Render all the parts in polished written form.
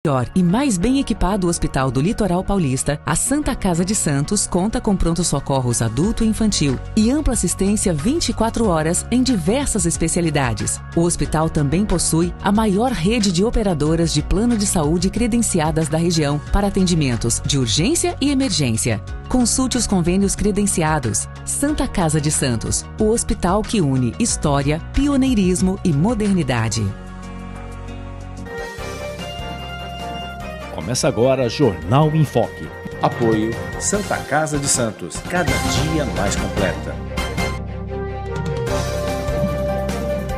Melhor e mais bem equipado Hospital do Litoral Paulista, a Santa Casa de Santos conta com pronto-socorros adulto e infantil e ampla assistência 24 horas em diversas especialidades. O hospital também possui a maior rede de operadoras de plano de saúde credenciadas da região para atendimentos de urgência e emergência. Consulte os convênios credenciados. Santa Casa de Santos, o hospital que une história, pioneirismo e modernidade. Começa agora Jornal em Foque. Apoio Santa Casa de Santos, cada dia mais completa.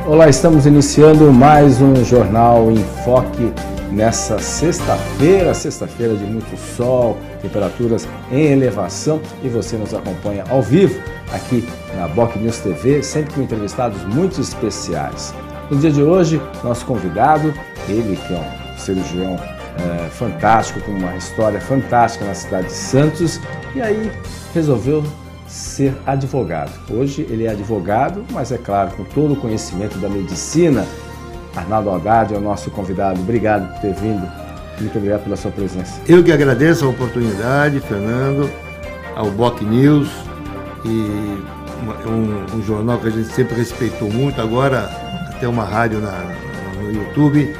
Olá, estamos iniciando mais um Jornal em Foque nessa sexta-feira de muito sol, temperaturas em elevação, e você nos acompanha ao vivo aqui na Boc News TV, sempre com entrevistados muito especiais. No dia de hoje, nosso convidado, ele que é um cirurgião fantástico, com uma história fantástica na cidade de Santos, e aí resolveu ser advogado. Hoje ele é advogado, mas é claro, com todo o conhecimento da medicina. Arnaldo Haddad é o nosso convidado. Obrigado por ter vindo. Muito obrigado pela sua presença. Eu que agradeço a oportunidade, Fernando, ao Boc News, e um jornal que a gente sempre respeitou muito, agora até uma rádio no YouTube,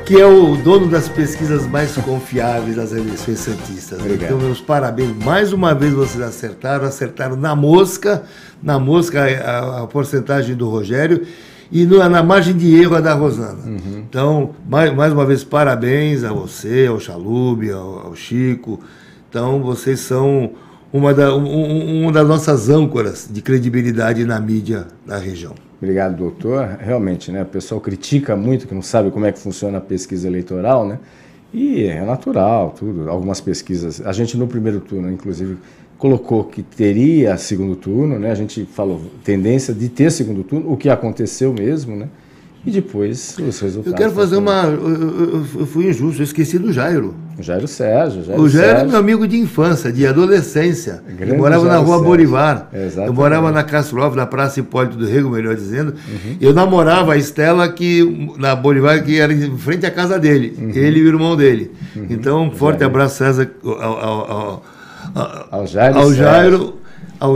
que é o dono das pesquisas mais confiáveis das eleições santistas. Obrigado. Então, meus parabéns. Mais uma vez vocês acertaram na mosca a porcentagem do Rogério, e na margem de erro a da Rosana. Uhum. Então, mais uma vez, parabéns a você, ao Chalub, ao Chico. Então, vocês são uma das nossas âncoras de credibilidade na mídia da região. Obrigado, doutor. Realmente, né, o pessoal critica muito, que não sabe como é que funciona a pesquisa eleitoral, né? E é natural, tudo. Algumas pesquisas, a gente no primeiro turno, inclusive, colocou que teria segundo turno, né? A gente falou tendência de ter segundo turno, o que aconteceu mesmo, né? E depois os resultados. Eu quero fazer eu fui injusto, eu esqueci do Jairo. O Jairo Sérgio. O Jairo é meu amigo de infância, de adolescência. Eu morava na Rua Bolivar. Eu morava na Castro Alves, na Praça Hipólito do Rego, melhor dizendo. Uhum. Eu namorava a Estela, na Bolivar, que era em frente à casa dele. Uhum. Ele e o irmão dele. Uhum. Então, um forte abraço, César, ao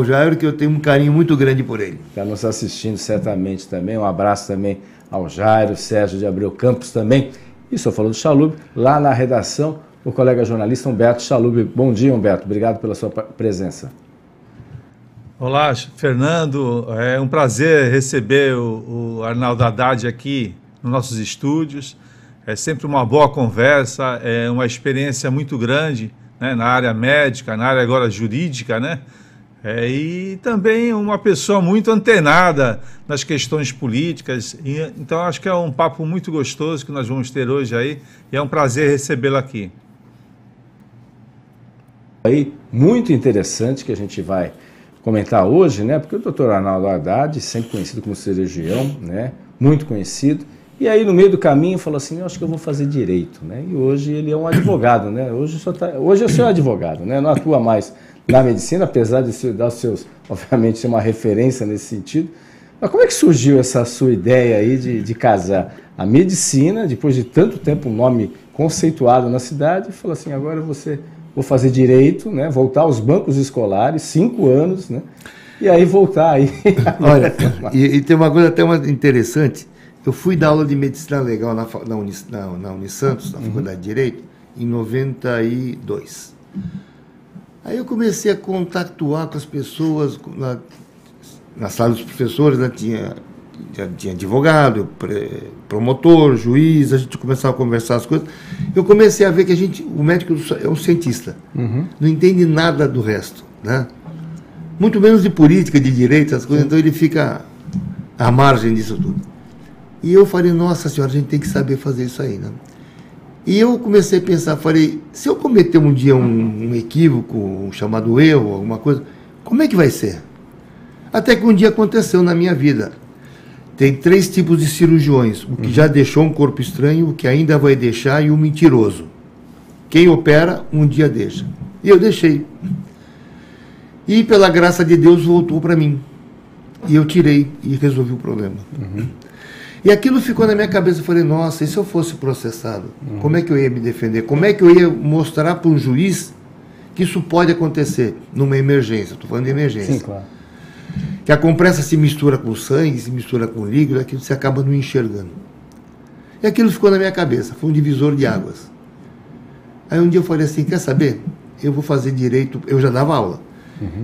Jairo, que eu tenho um carinho muito grande por ele. Está nos assistindo certamente também. Um abraço também ao Jairo, Sérgio de Abreu Campos também. E só falou do Chalub, lá na redação, o colega jornalista Humberto Chalub. Bom dia, Humberto. Obrigado pela sua presença. Olá, Fernando. É um prazer receber o Arnaldo Haddad aqui nos nossos estúdios. É sempre uma boa conversa, é uma experiência muito grande, né, na área médica, na área agora jurídica, né? E também uma pessoa muito antenada nas questões políticas. Então, acho que é um papo muito gostoso que nós vamos ter hoje aí, e é um prazer recebê-lo aqui. Aí, muito interessante que a gente vai comentar hoje, né? Porque o doutor Arnaldo Haddad, sempre conhecido como cirurgião, né? Muito conhecido. E aí, no meio do caminho, falou assim, eu acho que eu vou fazer direito, né? E hoje ele é um advogado, né? Hoje eu sou advogado, né? Não atua mais na medicina, apesar de dar os seus, obviamente, ser uma referência nesse sentido. Mas como é que surgiu essa sua ideia aí de casar a medicina, depois de tanto tempo, um nome conceituado na cidade, e falou assim, agora vou fazer direito, né? Voltar aos bancos escolares, 5 anos, né? E aí voltar aí. Olha, e tem uma coisa até interessante. Eu fui dar aula de medicina legal na Unisantos, na Faculdade de Direito, em 92. Aí eu comecei a contactuar com as pessoas, na sala dos professores, né, tinha advogado, promotor, juiz, a gente começava a conversar as coisas. Eu comecei a ver que o médico é um cientista, não entende nada do resto, né? Muito menos de política, de direito, as coisas, então ele fica à margem disso tudo. E eu falei, nossa senhora, a gente tem que saber fazer isso aí, né? E eu comecei a pensar, falei, se eu cometer um dia um equívoco, um chamado erro, alguma coisa, como é que vai ser? Até que um dia aconteceu na minha vida. Tem 3 tipos de cirurgiões, o que já deixou um corpo estranho, o que ainda vai deixar e o mentiroso. Quem opera, um dia deixa. E eu deixei. E pela graça de Deus voltou para mim. E eu tirei e resolvi o problema. E aquilo ficou na minha cabeça. Eu falei, nossa, e se eu fosse processado? Como é que eu ia me defender? Como é que eu ia mostrar para um juiz que isso pode acontecer numa emergência? Estou falando de emergência. Sim, claro. Que a compressa se mistura com sangue, se mistura com líquido, aquilo você acaba não enxergando. E aquilo ficou na minha cabeça, foi um divisor de águas. Aí um dia eu falei assim, quer saber? Eu vou fazer direito, eu já dava aula,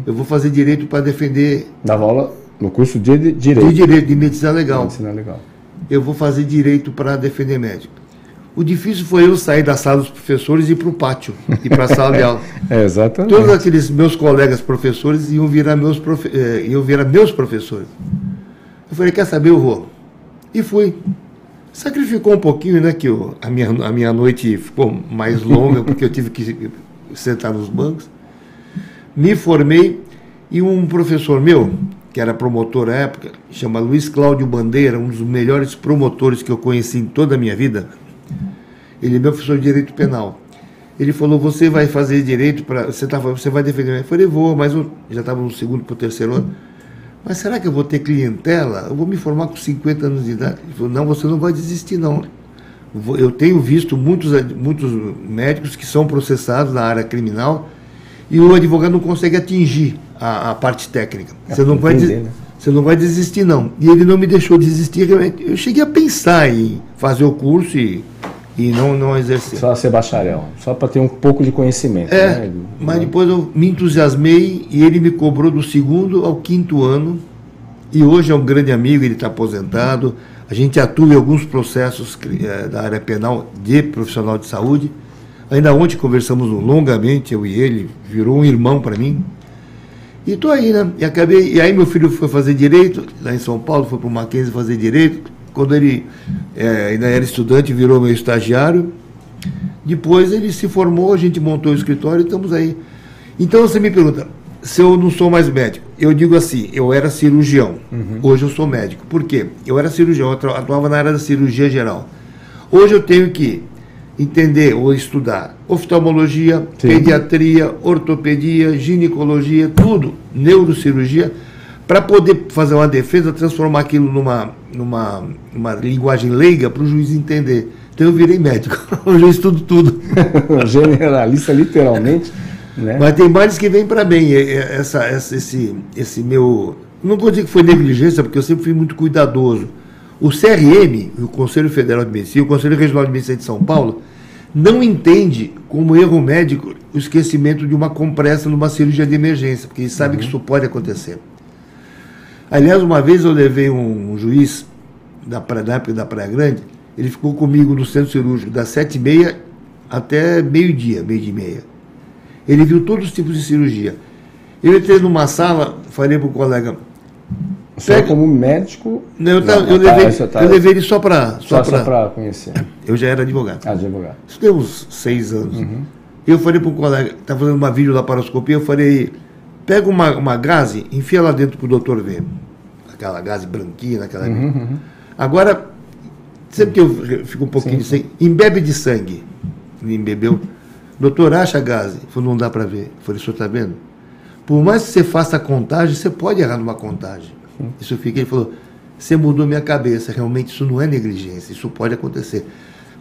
eu vou fazer direito para defender... Dava aula no curso de direito. De direito, de medicina legal. Medicina legal. Eu vou fazer direito para defender médico. O difícil foi eu sair da sala dos professores e ir para o pátio, e para a sala de aula. Exatamente. Todos aqueles meus colegas professores iam virar meus professores. Eu falei, quer saber, eu vou. E fui. Sacrificou um pouquinho, né, que a minha noite ficou mais longa, porque eu tive que sentar nos bancos. Me formei e um professor meu, que era promotor à época, chama Luiz Cláudio Bandeira, um dos melhores promotores que eu conheci em toda a minha vida. Ele é meu professor de direito penal. Ele falou, você vai fazer direito, você vai defender. Eu falei, vou, mas eu já estava no segundo para o terceiro ano. Mas será que eu vou ter clientela? Eu vou me formar com 50 anos de idade. Ele falou, não, você não vai desistir, não. Eu tenho visto muitos médicos que são processados na área criminal e o advogado não consegue atingir a parte técnica. Você não vai desistir, não. E ele não me deixou desistir. Eu cheguei a pensar em fazer o curso e não exercer. Só ser bacharel, só para ter um pouco de conhecimento. Né? Mas depois eu me entusiasmei e ele me cobrou do 2º ao 5º ano. E hoje é um grande amigo, ele está aposentado. A gente atua em alguns processos da área penal de profissional de saúde. Ainda ontem conversamos longamente, eu e ele, virou um irmão para mim. E estou aí, né? E aí meu filho foi fazer direito, lá em São Paulo, foi para o Mackenzie fazer direito. Quando ele ainda era estudante, virou meu estagiário. Depois ele se formou, a gente montou o escritório e estamos aí. Então você me pergunta, se eu não sou mais médico, eu digo assim, eu era cirurgião, hoje eu sou médico. Por quê? Eu era cirurgião, eu atuava na área da cirurgia geral. Hoje eu tenho que entender ou estudar oftalmologia, pediatria, ortopedia, ginecologia, tudo, neurocirurgia, para poder fazer uma defesa, transformar aquilo numa linguagem leiga para o juiz entender. Então eu virei médico, hoje eu estudo tudo. Generalista, literalmente. Né? Mas tem males que vêm para bem. Esse meu... Não vou dizer que foi negligência, porque eu sempre fui muito cuidadoso. O CRM, o Conselho Federal de Medicina, o Conselho Regional de Medicina de São Paulo, não entende como erro médico o esquecimento de uma compressa numa cirurgia de emergência, porque eles sabem que isso pode acontecer. Aliás, uma vez eu levei um juiz da época da Praia Grande, ele ficou comigo no centro cirúrgico das 7h30 até meio-dia, meio-dia e meia. Ele viu todos os tipos de cirurgia. Eu entrei numa sala, falei para o colega... Só como médico... Não, eu levei ele só para conhecer. Eu já era advogado. Advogado. Isso deu uns 6 anos. Eu falei para um colega, está fazendo uma videolaparoscopia, eu falei, pega uma gaze, enfia lá dentro para o doutor ver. Aquela gaze branquinha, aquela... Agora, sempre que eu fico um pouquinho de sangue, embebe de sangue. Ele embebeu. Doutor, acha a gaze? Ele falou, não dá para ver. Eu falei, o senhor está vendo? Por mais que você faça a contagem, você pode errar numa contagem. Isso fica, ele falou, você mudou minha cabeça, realmente isso não é negligência, isso pode acontecer.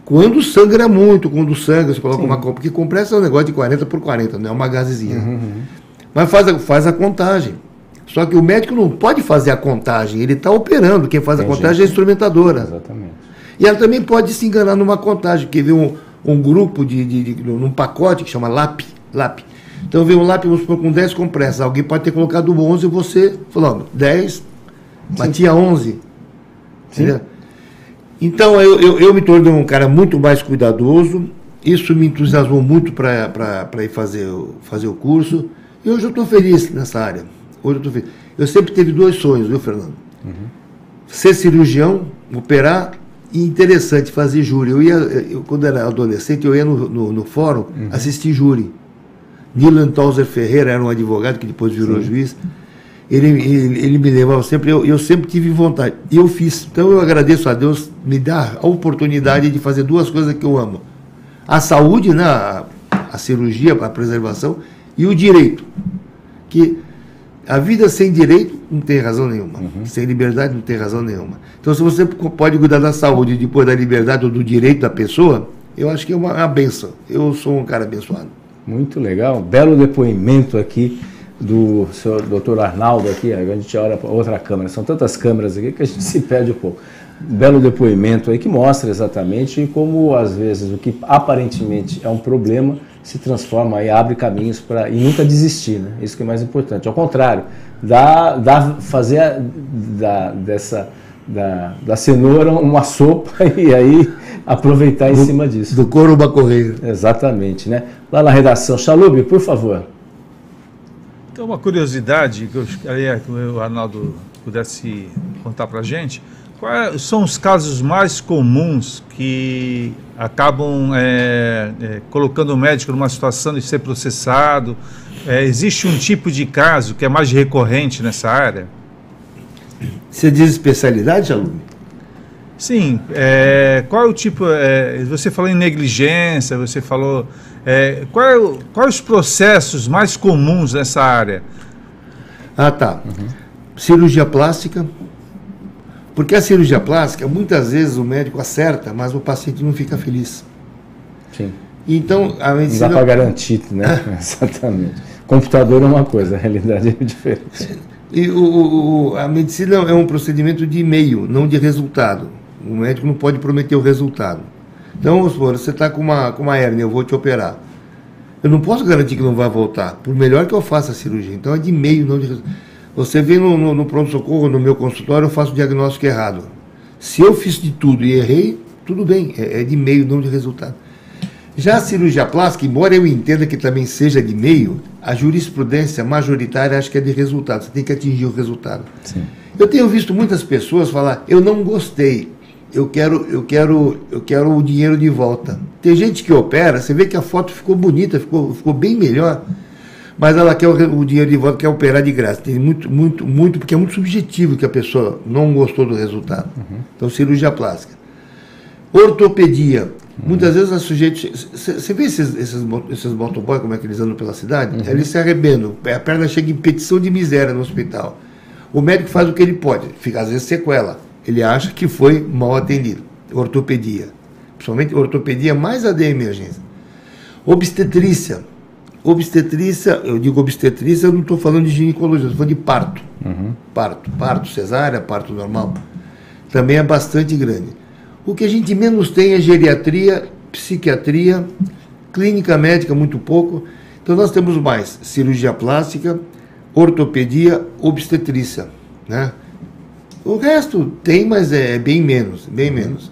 Quando sangra muito, quando sangra, você coloca uma compressa, porque compressa é um negócio de 40x40, não é uma gazezinha. Mas faz a contagem. Só que o médico não pode fazer a contagem, ele está operando, quem faz a contagem é a instrumentadora. Exatamente. E ela também pode se enganar numa contagem, porque vê um grupo num pacote que chama LAP. Então vê um LAP, vamos supor, com 10 compressas, alguém pode ter colocado 11 e você falou, 10, batia 11. Então eu me tornei um cara muito mais cuidadoso, isso me entusiasmou muito para ir fazer o curso, e hoje eu estou feliz nessa área. Eu sempre tive 2 sonhos, viu, Fernando? Ser cirurgião, operar, e interessante, fazer júri. Eu quando era adolescente, eu ia no fórum assistir júri. Nilan Tauser Ferreira era um advogado que depois virou juiz. Ele me levava sempre, eu sempre tive vontade. E eu fiz. Então eu agradeço a Deus me dar a oportunidade de fazer 2 coisas que eu amo. A saúde, né, a cirurgia, a preservação, e o direito. Que a vida sem direito não tem razão nenhuma. Sem liberdade não tem razão nenhuma. Então, se você pode cuidar da saúde depois da liberdade ou do direito da pessoa, eu acho que é uma benção. Eu sou um cara abençoado. Muito legal. Belo depoimento aqui do senhor Dr. Arnaldo aqui. A gente olha para outra câmera. São tantas câmeras aqui que a gente se perde um pouco. Belo depoimento aí que mostra exatamente como, às vezes, o que aparentemente é um problema se transforma e abre caminhos para... E nunca desistir, né? Isso que é mais importante. Ao contrário, fazer da cenoura uma sopa e aí aproveitar em cima disso. Do couro uma correia. Exatamente, né? Lá na redação. Chalub, por favor. Então, uma curiosidade que eu gostaria que o Arnaldo pudesse contar para a gente. Quais são os casos mais comuns que acabam colocando o médico numa situação de ser processado? Existe um tipo de caso que é mais recorrente nessa área? Você diz especialidade, aluno? Sim. Qual é o tipo... você falou em negligência, você falou... quais os processos mais comuns nessa área? Ah, tá. Cirurgia plástica. Porque a cirurgia plástica, muitas vezes o médico acerta, mas o paciente não fica feliz. Sim. Então, a medicina... Não dá para garantir, né? Exatamente. Computador é uma coisa, a realidade é diferente. E a medicina é um procedimento de meio, não de resultado. O médico não pode prometer o resultado. Então, vamos supor, você está com uma hérnia, eu vou te operar. Eu não posso garantir que não vai voltar, por melhor que eu faça a cirurgia. Então, é de meio, não de resultado. Você vem no pronto-socorro, no meu consultório, eu faço o diagnóstico errado. Se eu fiz de tudo e errei, tudo bem, é de meio, não de resultado. Já a cirurgia plástica, embora eu entenda que também seja de meio, a jurisprudência majoritária acho que é de resultado, você tem que atingir o resultado. Sim. Eu tenho visto muitas pessoas falar, eu não gostei, eu quero o dinheiro de volta. Tem gente que opera, você vê que a foto ficou bonita, ficou bem melhor, mas ela quer o dinheiro de volta, quer operar de graça. Tem muito, porque é muito subjetivo que a pessoa não gostou do resultado. Então, cirurgia plástica. Ortopedia. Muitas vezes os sujeitos... Você vê esses motoboys, como é que eles andam pela cidade? Eles se arrebentam, a perna chega em petição de miséria no hospital. O médico faz o que ele pode, fica às vezes sequela. Ele acha que foi mal atendido. Ortopedia. Principalmente ortopedia, mais a de emergência. Obstetrícia. Eu digo obstetrícia, eu não estou falando de ginecologia, estou falando de parto. Parto cesárea, parto normal. Também é bastante grande. O que a gente menos tem é geriatria, psiquiatria, clínica médica, muito pouco. Então nós temos mais cirurgia plástica, ortopedia, obstetrícia, né? O resto tem, mas é bem menos, bem menos.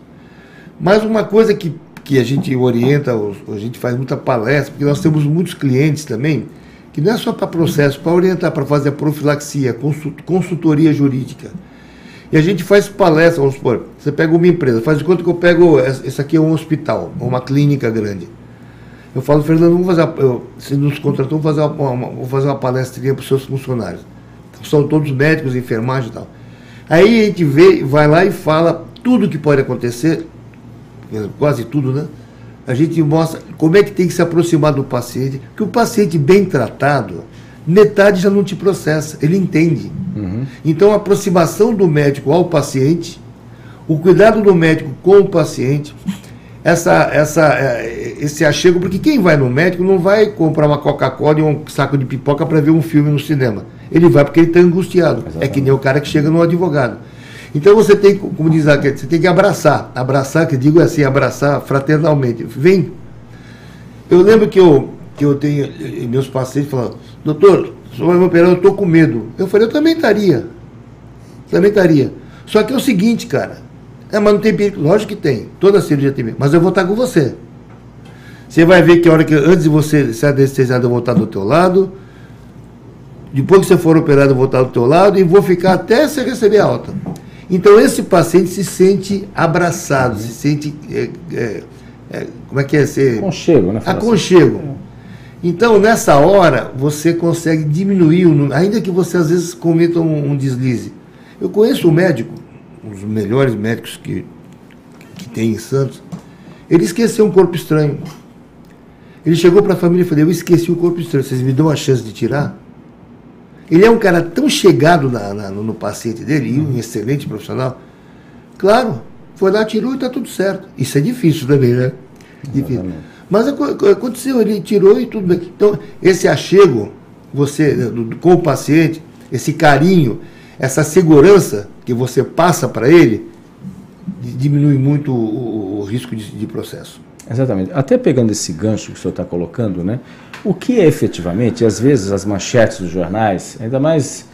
Mas uma coisa que a gente orienta, a gente faz muita palestra, porque nós temos muitos clientes também, que não é só para processo, para orientar, para fazer a profilaxia, consultoria jurídica. E a gente faz palestra, vamos supor, você pega uma empresa, faz de conta que eu pego, esse aqui é um hospital, uma clínica grande. Eu falo, Fernando, se nos contratou, vou fazer uma palestrinha para os seus funcionários. São todos médicos, enfermagem e tal. Aí a gente vai lá e fala tudo que pode acontecer, quase tudo, né? A gente mostra como é que tem que se aproximar do paciente, que o paciente bem tratado, metade já não te processa, ele entende. Então a aproximação do médico ao paciente, o cuidado do médico com o paciente, esse achego, porque quem vai no médico não vai comprar uma Coca-Cola e um saco de pipoca para ver um filme no cinema. Ele vai porque ele está angustiado. Exatamente. É que nem o cara que chega no advogado. Então você tem, como diz aqui, você tem que abraçar, que digo assim, abraçar fraternalmente. Vem. Eu lembro que eu tenho, meus pacientes falam, doutor, o senhor vai me operar, eu estou com medo. Eu falei, eu também estaria. Só que é o seguinte, cara, mas não tem perigo, lógico que tem, toda cirurgia tem perigo, mas eu vou estar com você. Você vai ver que a hora que, antes de você ser anestesiado, eu vou estar do teu lado, depois que você for operado, eu vou estar do teu lado e vou ficar até você receber a alta. Então esse paciente se sente abraçado, se sente, como é que é ser? Aconchego, né? Aconchego. Então nessa hora você consegue diminuir o número, ainda que você às vezes cometa um deslize. Eu conheço um médico, um dos melhores médicos que tem em Santos, ele esqueceu um corpo estranho. Ele chegou para a família e falou, eu esqueci o corpo estranho, vocês me dão a chance de tirar? Ele é um cara tão chegado no paciente dele, e um excelente profissional. Claro, foi lá, tirou e está tudo certo. Isso é difícil também, né? Difícil. Mas aconteceu, ele tirou e tudo bem. Então, esse achego com o paciente, esse carinho, essa segurança que você passa para ele, diminui muito o risco de processo. Exatamente. Até pegando esse gancho que o senhor está colocando, né? O que é efetivamente, às vezes as manchetes dos jornais, ainda mais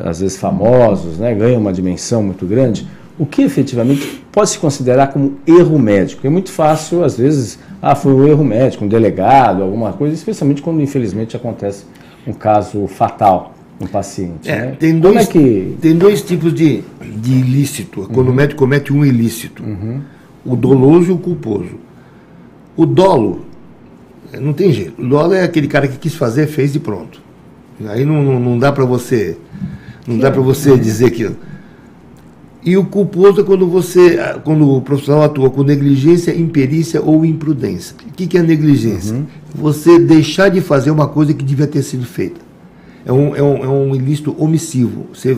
às vezes famosos, né, ganham uma dimensão muito grande, o que efetivamente pode se considerar como erro médico? É muito fácil, às vezes, foi um erro médico, um delegado, alguma coisa, especialmente quando infelizmente acontece um caso fatal no paciente. Né? Tem dois tipos de ilícito, quando o médico comete um ilícito, o doloso e o culposo. O dolo, não tem jeito. O dolo é aquele cara que quis fazer, fez e pronto. Aí não dá para você, dizer que... E o culposo é quando o profissional atua com negligência, imperícia ou imprudência. O que é negligência? Você deixar de fazer uma coisa que devia ter sido feita. É um ilícito omissivo. Você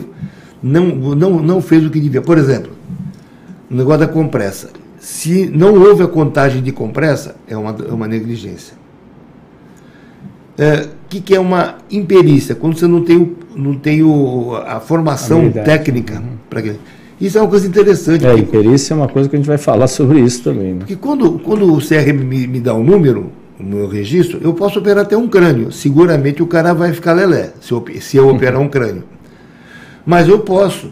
não fez o que devia. Por exemplo, o negócio da compressa. Se não houve a contagem de compressa, é uma negligência. O que é uma imperícia? Quando você não tem a formação técnica para aquilo. Isso é uma coisa interessante. Imperícia é uma coisa que a gente vai falar sobre isso também. Né? Porque quando o CRM me dá um número, o meu registro, eu posso operar até um crânio. Seguramente o cara vai ficar lelé, se eu operar um crânio. Mas eu posso.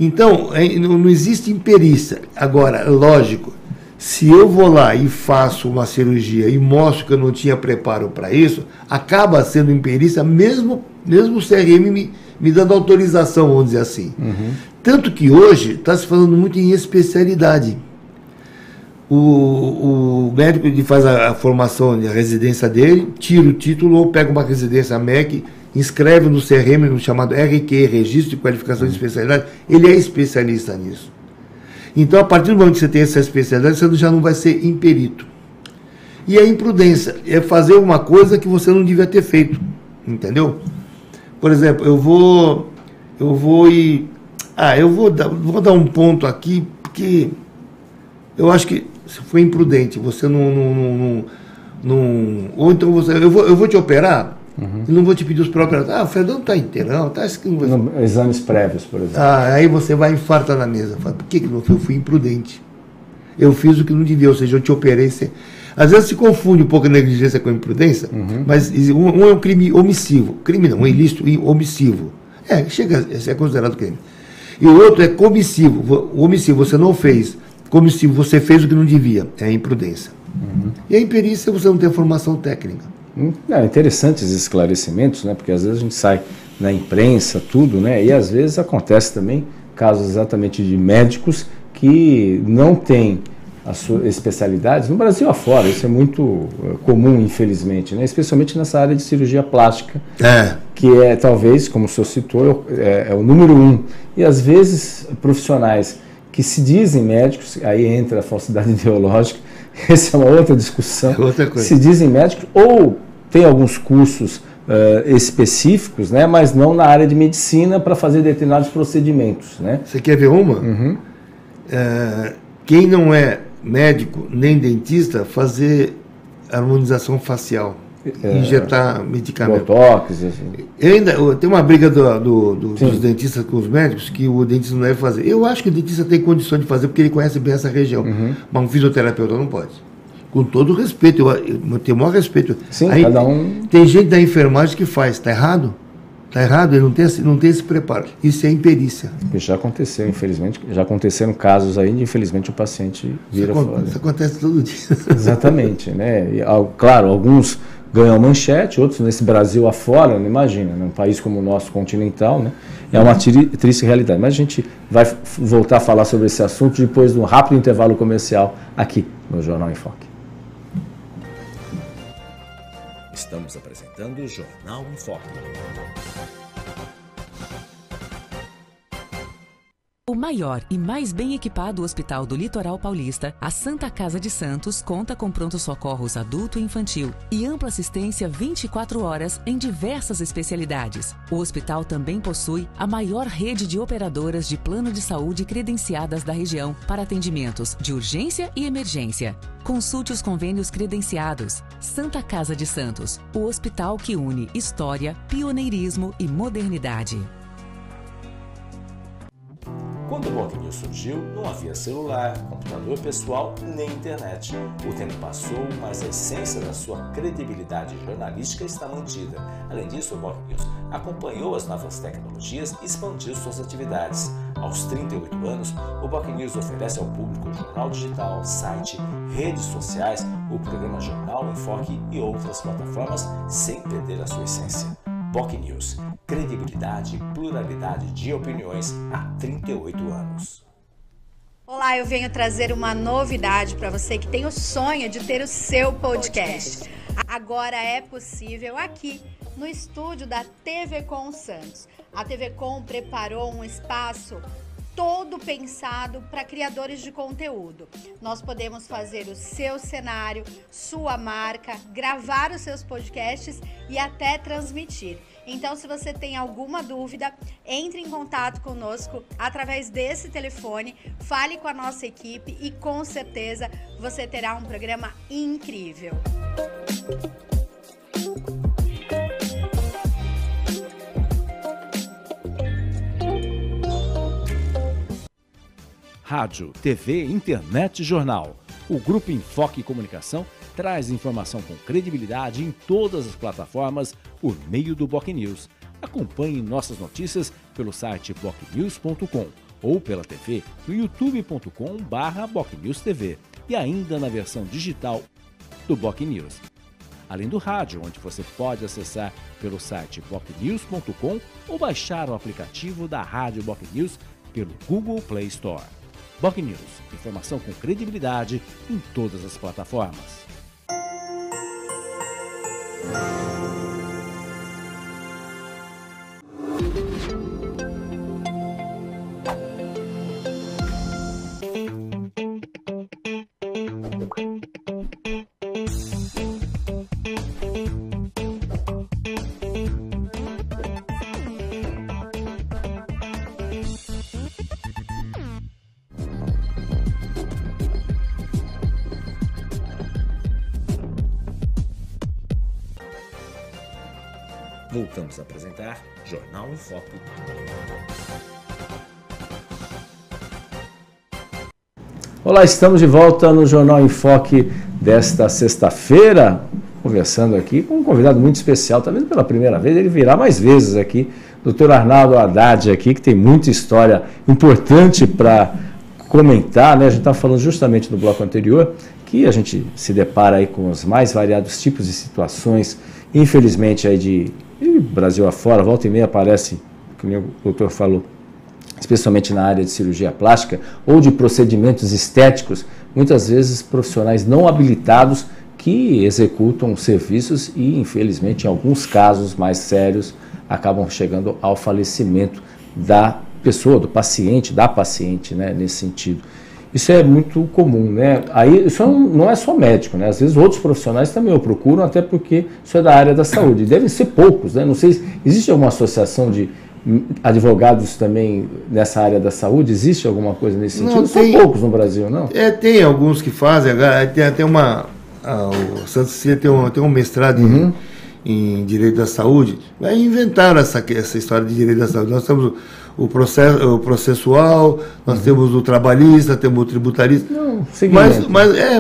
Então, não existe imperícia. Agora, lógico, se eu vou lá e faço uma cirurgia e mostro que eu não tinha preparo para isso, acaba sendo imperícia, mesmo o CRM me dando autorização, vamos dizer assim. Tanto que hoje está se falando muito em especialidade. O médico que faz a formação, a residência dele, tira o título ou pega uma residência MEC, inscreve no CRM, no chamado RQ, Registro de Qualificação de Especialidade, ele é especialista nisso. Então, a partir do momento que você tem essa especialidade, você já não vai ser imperito. E a imprudência é fazer uma coisa que você não devia ter feito, entendeu? Por exemplo, eu vou dar um ponto aqui, porque eu acho que foi imprudente, você não ou então eu vou te operar, e não vou te pedir os próprios, o Fernando está inteirão, exames prévios, por exemplo. Aí você vai infartar na mesa, fala, por que não foi? Eu fui imprudente, eu fiz o que não devia, ou seja, eu te operei às vezes se confunde um pouco a negligência com a imprudência, mas um é um crime omissivo, um ilícito omissivo, chega a ser considerado crime. E o outro é comissivo. O omissivo você não fez. Comissivo você fez o que não devia. É a imprudência. E a imperícia você não tem a formação técnica. Interessantes esses esclarecimentos, né? Porque às vezes a gente sai na imprensa, tudo, né? E às vezes acontece também casos exatamente de médicos que não têm as suas especialidades no Brasil afora. Isso é muito comum, infelizmente, né? Especialmente nessa área de cirurgia plástica, que é talvez, como o senhor citou, é o número 1. E às vezes profissionais que se dizem médicos, aí entra a falsidade ideológica, essa é uma outra discussão, outra coisa. Se dizem médicos ou tem alguns cursos específicos, né? Mas não na área de medicina para fazer determinados procedimentos, né? Você quer ver uma? Quem não é médico nem dentista, fazer harmonização facial, injetar medicamento. Botox, assim. Tem uma briga dos dentistas com os médicos que o dentista não deve fazer. Eu acho que o dentista tem condição de fazer porque ele conhece bem essa região, mas um fisioterapeuta não pode. Com todo o respeito, eu tenho o maior respeito. Sim, cada um... Tem gente da enfermagem que faz, está errado? Está errado, ele não tem esse preparo. Isso é imperícia. Já aconteceu, infelizmente. Já aconteceram casos aí de, infelizmente, o paciente vira fora. Isso acontece todo dia. Exatamente, né? E, claro, alguns ganham manchete, outros nesse Brasil afora, não imagina, num país como o nosso, continental, né? É uma triste realidade. Mas a gente vai voltar a falar sobre esse assunto depois de um rápido intervalo comercial aqui no Jornal em Foque. Estamos apresentando o Jornal em Foque. O maior e mais bem equipado hospital do Litoral Paulista, a Santa Casa de Santos conta com pronto-socorros adulto e infantil e ampla assistência 24 horas em diversas especialidades. O hospital também possui a maior rede de operadoras de plano de saúde credenciadas da região para atendimentos de urgência e emergência. Consulte os convênios credenciados. Santa Casa de Santos, o hospital que une história, pioneirismo e modernidade. Quando o BocNews surgiu, não havia celular, computador pessoal nem internet. O tempo passou, mas a essência da sua credibilidade jornalística está mantida. Além disso, o BocNews acompanhou as novas tecnologias e expandiu suas atividades. Aos 38 anos, o BocNews oferece ao público jornal digital, site, redes sociais, o programa Jornal em Foque e outras plataformas sem perder a sua essência. BocNews, credibilidade e pluralidade de opiniões há 38 anos. Olá, eu venho trazer uma novidade para você que tem o sonho de ter o seu podcast. Agora é possível aqui no estúdio da TV Com Santos. A TV Com preparou um espaço todo pensado para criadores de conteúdo. Nós podemos fazer o seu cenário, sua marca, gravar os seus podcasts e até transmitir. Então, se você tem alguma dúvida, entre em contato conosco através desse telefone, fale com a nossa equipe e com certeza você terá um programa incrível. Rádio, TV, internet e jornal. O Grupo Enfoque Comunicação traz informação com credibilidade em todas as plataformas por meio do BocNews. Acompanhe nossas notícias pelo site bocnews.com ou pela TV no youtube.com/BocNewsTV e ainda na versão digital do BocNews. Além do rádio, onde você pode acessar pelo site bocnews.com ou baixar o aplicativo da Rádio BocNews pelo Google Play Store. BocNews, informação com credibilidade em todas as plataformas. Voltamos a apresentar Jornal em Foque. Olá, estamos de volta no Jornal em Foque desta sexta-feira, conversando aqui com um convidado muito especial, talvez pela primeira vez, ele virá mais vezes aqui, Dr. Arnaldo Haddad aqui, que tem muita história importante para comentar, né? A gente estava falando justamente no bloco anterior, que a gente se depara aí com os mais variados tipos de situações, infelizmente aí de Brasil afora, volta e meia aparece, como o doutor falou, especialmente na área de cirurgia plástica ou de procedimentos estéticos, muitas vezes profissionais não habilitados que executam serviços e, infelizmente, em alguns casos mais sérios, acabam chegando ao falecimento da pessoa, do paciente, da paciente, né, nesse sentido. Isso é muito comum, né? Aí, isso não é só médico, né? Às vezes outros profissionais também o procuram, até porque isso é da área da saúde. Devem ser poucos, né? Não sei se existe alguma associação de advogados também nessa área da saúde? Existe alguma coisa nesse sentido? Não, são poucos no Brasil, não? Tem alguns que fazem, tem até uma... o Santa Cecília tem um mestrado em Direito da Saúde. Inventaram essa história de Direito da Saúde. Nós temos o processual, nós temos o trabalhista, temos o tributarista. Não,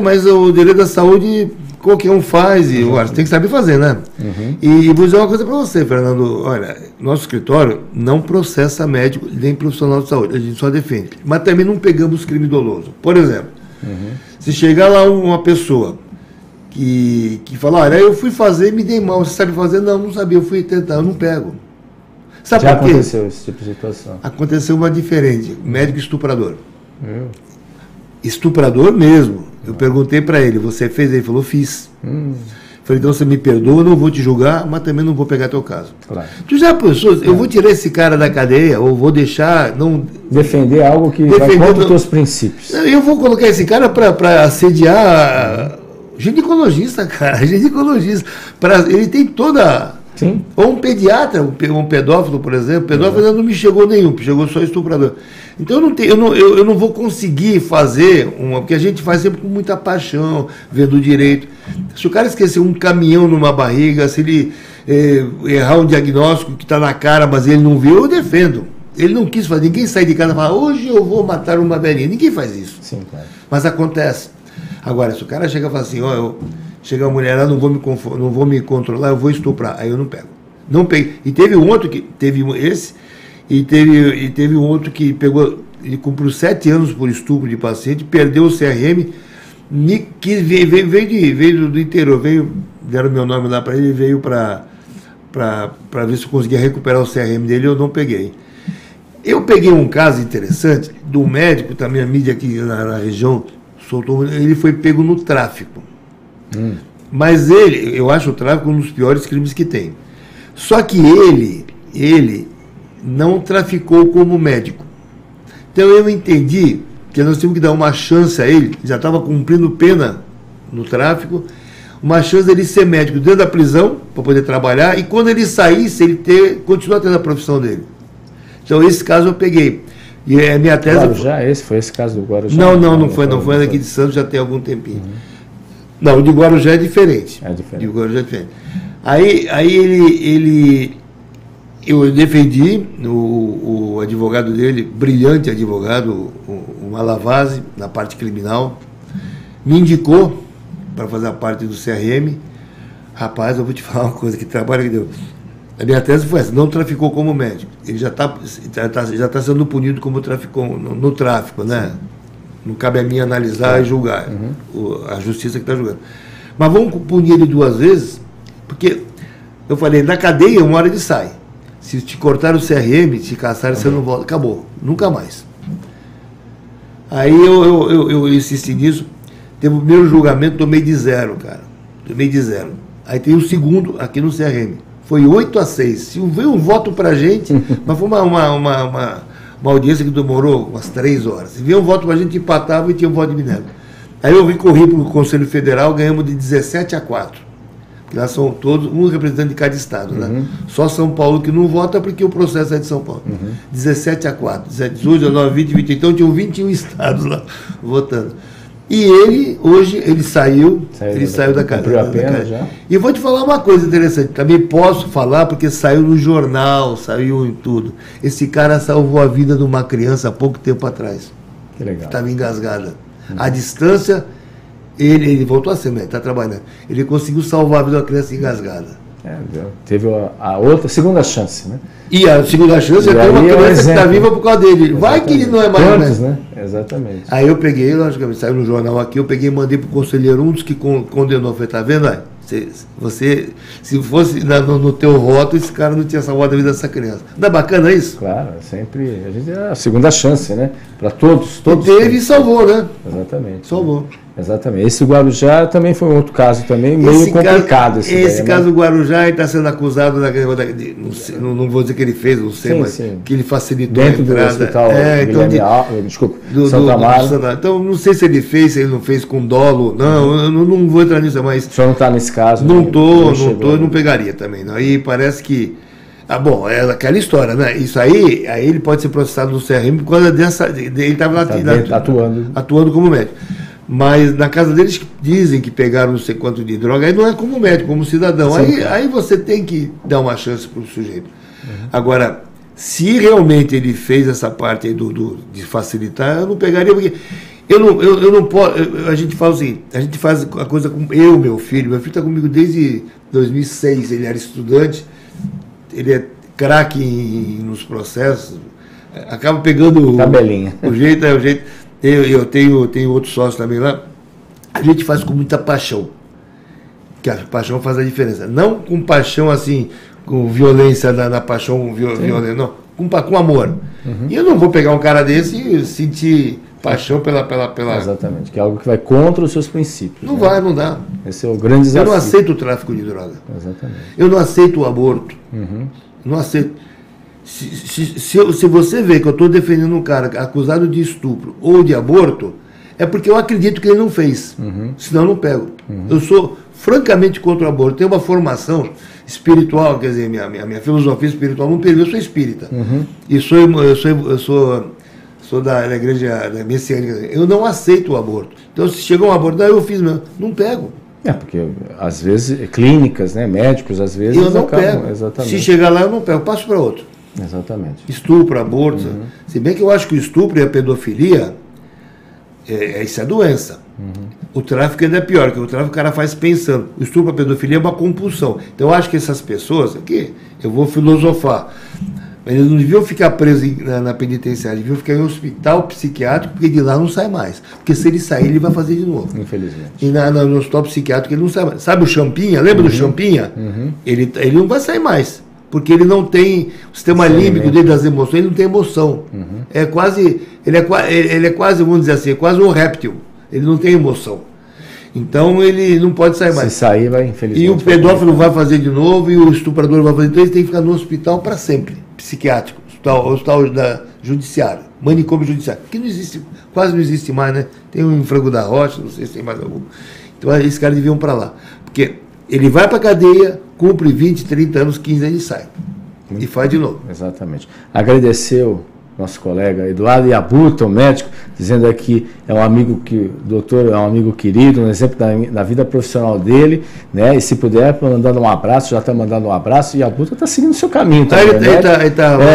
mas o Direito da Saúde qualquer um faz e você tem que saber fazer, né? E vou dizer uma coisa para você, Fernando. Olha, nosso escritório não processa médico nem profissional de saúde, a gente só defende. Mas também não pegamos crime doloso. Por exemplo, se chegar lá uma pessoa que fala, olha, eu fui fazer, me dei mal, você sabe fazer? Não sabia, eu fui tentar, eu não pego. Sabe Já por quê? aconteceu esse tipo de situação? Aconteceu uma diferente, médico estuprador. Estuprador mesmo. Eu perguntei para ele, você fez? Ele falou, fiz. Falei, então você me perdoa, não vou te julgar, mas também não vou pegar teu caso. Claro. Tu já pensou, eu vou tirar esse cara da cadeia, ou vou deixar... não defender algo que vai contra os teus princípios. Eu vou colocar esse cara para assediar ginecologista, cara, ginecologista. Ele tem toda... Sim. Ou um pediatra, um pedófilo, por exemplo. Pedófilo não me chegou nenhum, chegou só estuprador. Então eu não vou conseguir fazer porque a gente faz sempre com muita paixão, vendo direito. Se o cara esquecer um caminhão numa barriga, se ele errar um diagnóstico que está na cara, mas ele não viu, eu defendo. Ele não quis fazer, ninguém sai de casa e fala, hoje eu vou matar uma velhinha. Ninguém faz isso. Sim, claro. Mas acontece. Agora, se o cara chega e fala assim, chega a mulher lá, não vou me controlar, eu vou estuprar. Aí eu não pego. Não peguei. E teve um outro que teve esse, e teve um outro que pegou, ele cumpriu 7 anos por estupro de paciente, perdeu o CRM, veio do interior, deram meu nome lá para ele, veio para ver se eu conseguia recuperar o CRM dele, eu não peguei. Eu peguei um caso interessante do médico, também a mídia aqui na região soltou, ele foi pego no tráfico. Mas eu acho o tráfico um dos piores crimes que tem. Só que ele não traficou como médico. Então eu entendi que nós tínhamos que dar uma chance a ele, já estava cumprindo pena no tráfico, uma chance dele ser médico dentro da prisão, para poder trabalhar, e quando ele saísse, ele continuar tendo a profissão dele. Então esse caso eu peguei. E a minha tese... Guarujá, esse foi esse caso do Guarujá? Não foi daqui de Santos, já tem algum tempinho. Não, o de Guarujá é diferente. É diferente. O de Guarujá é diferente. Aí eu defendi o advogado dele, brilhante advogado, o Malavase, na parte criminal, me indicou para fazer a parte do CRM. Rapaz, eu vou te falar uma coisa, que trabalho que deu. A minha tese foi essa, não traficou como médico. Ele já tá sendo punido como traficou no tráfico, né? Não cabe a mim analisar e julgar. A justiça que está julgando. Mas vamos punir ele 2 vezes, porque eu falei, na cadeia, uma hora ele sai. Se te cortar o CRM, te caçarem, você não volta. Acabou. Nunca mais. Aí eu insisti nisso. Teve o primeiro julgamento, tomei de 0, cara. Tomei de 0. Aí tem o segundo aqui no CRM. Foi 8-6. Se veio um voto pra gente, mas foi uma audiência que demorou umas 3 horas. Se veio um voto pra gente, empatava e tinha um voto de Minerva. Aí eu corri pro Conselho Federal, ganhamos de 17-4. Lá são todos, um representante de cada estado, né? Só São Paulo que não vota porque o processo é de São Paulo. 17-4, 17, 18, 19, 20, 20. Então tinham 21 estados lá votando. E ele saiu da casa. Cumpriu a pena já. E vou te falar uma coisa interessante, também posso falar porque saiu no jornal, saiu em tudo. Esse cara salvou a vida de uma criança há pouco tempo atrás. Que legal. Estava engasgada. À distância, ele voltou a ser médico, está trabalhando. Ele conseguiu salvar a vida de uma criança engasgada. Teve a segunda chance, né? E a segunda chance é ter uma criança que está viva por causa dele. Exatamente. Vai que ele não é mais, né? Exatamente. Aí eu peguei, logicamente, saiu no jornal aqui, eu peguei e mandei para o conselheiro, um dos que condenou. Falei, tá vendo? Se fosse no teu voto, esse cara não tinha salvado a vida dessa criança. Não é bacana isso? Claro, sempre. A gente é a segunda chance, né? Para todos. E teve e salvou, né? Exatamente. Salvou. Exatamente. Esse Guarujá também foi um outro caso também, meio complicado. Esse caso do Guarujá está sendo acusado, não vou dizer que ele fez, não sei, mas que ele facilitou dentro a entrada. Do hospital Santa Amaro. Então, não sei se ele fez, se ele não fez com dolo, não, eu não vou entrar nisso, mas... O senhor não está nesse caso? Não estou, eu não pegaria também. Não. Aí parece que... é aquela história, né? Isso aí ele pode ser processado no CRM por causa dessa... Ele estava lá atuando como médico. Mas na casa deles dizem que pegaram não sei quanto de droga, aí não é como médico, como cidadão. Aí você tem que dar uma chance para o sujeito. Agora, se realmente ele fez essa parte aí de facilitar, eu não pegaria, porque eu não posso. A gente fala assim, a gente faz a coisa com meu filho está comigo desde 2006, ele era estudante, ele é craque nos processos, acaba pegando tabelinha. O jeito. Eu tenho outro sócio também lá. A gente faz com muita paixão. Que a paixão faz a diferença. Não com paixão assim, com violência na paixão violenta, não. Com amor. E eu não vou pegar um cara desse e sentir paixão pela... Exatamente, que é algo que vai contra os seus princípios. Não vai, não dá. Esse é o grande desafio. Eu não aceito o tráfico de droga. Exatamente. Eu não aceito o aborto. Não aceito. Se você vê que eu estou defendendo um cara acusado de estupro ou de aborto, é porque eu acredito que ele não fez. Senão eu não pego. Eu sou francamente contra o aborto. Tenho uma formação espiritual, quer dizer, minha filosofia espiritual não permite. Eu sou espírita. E eu sou da igreja da messiânica. Eu não aceito o aborto. Então, se chega um aborto, eu fiz mesmo. Não pego. Porque às vezes, clínicas, né, médicos, às vezes... Eu não pego. Exatamente. Se chegar lá, eu não pego. Eu passo para outro. Exatamente. Estupro, aborto. Se bem que eu acho que o estupro e a pedofilia, isso é doença. O tráfico ainda é pior, porque o tráfico o cara faz pensando. O estupro, a pedofilia é uma compulsão. Então eu acho que essas pessoas, aqui, eu vou filosofar, eles não deviam ficar presos na penitenciária, deviam ficar em um hospital psiquiátrico, porque de lá não sai mais. Porque se ele sair, ele vai fazer de novo. Infelizmente. E no hospital psiquiátrico ele não sai mais. Sabe o Champinha? Lembra do Champinha? Ele não vai sair mais. Porque ele não tem o sistema límbico dele das emoções, ele não tem emoção. Ele é quase, vamos dizer assim, quase um réptil. Ele não tem emoção. Então ele não pode sair mais. Se sair, vai, infelizmente. E o pedófilo vai fazer de novo, e o estuprador vai fazer. Então ele tem que ficar no hospital para sempre, psiquiátrico, hospital judiciário, manicômio judiciário, que não existe, quase não existe mais, né? Tem um em Frango da Rocha, não sei se tem mais algum. Então esses caras deviam para lá. Porque ele vai para a cadeia, cumpre 20, 30 anos, 15 anos e sai. E faz de novo. Exatamente. Agradeceu nosso colega Eduardo Yabuta, o médico, dizendo aqui é um amigo que o doutor é um amigo querido, um exemplo da vida profissional dele, né? E se puder, mandando um abraço, já está mandando um abraço, e Yabuta está seguindo o seu caminho também.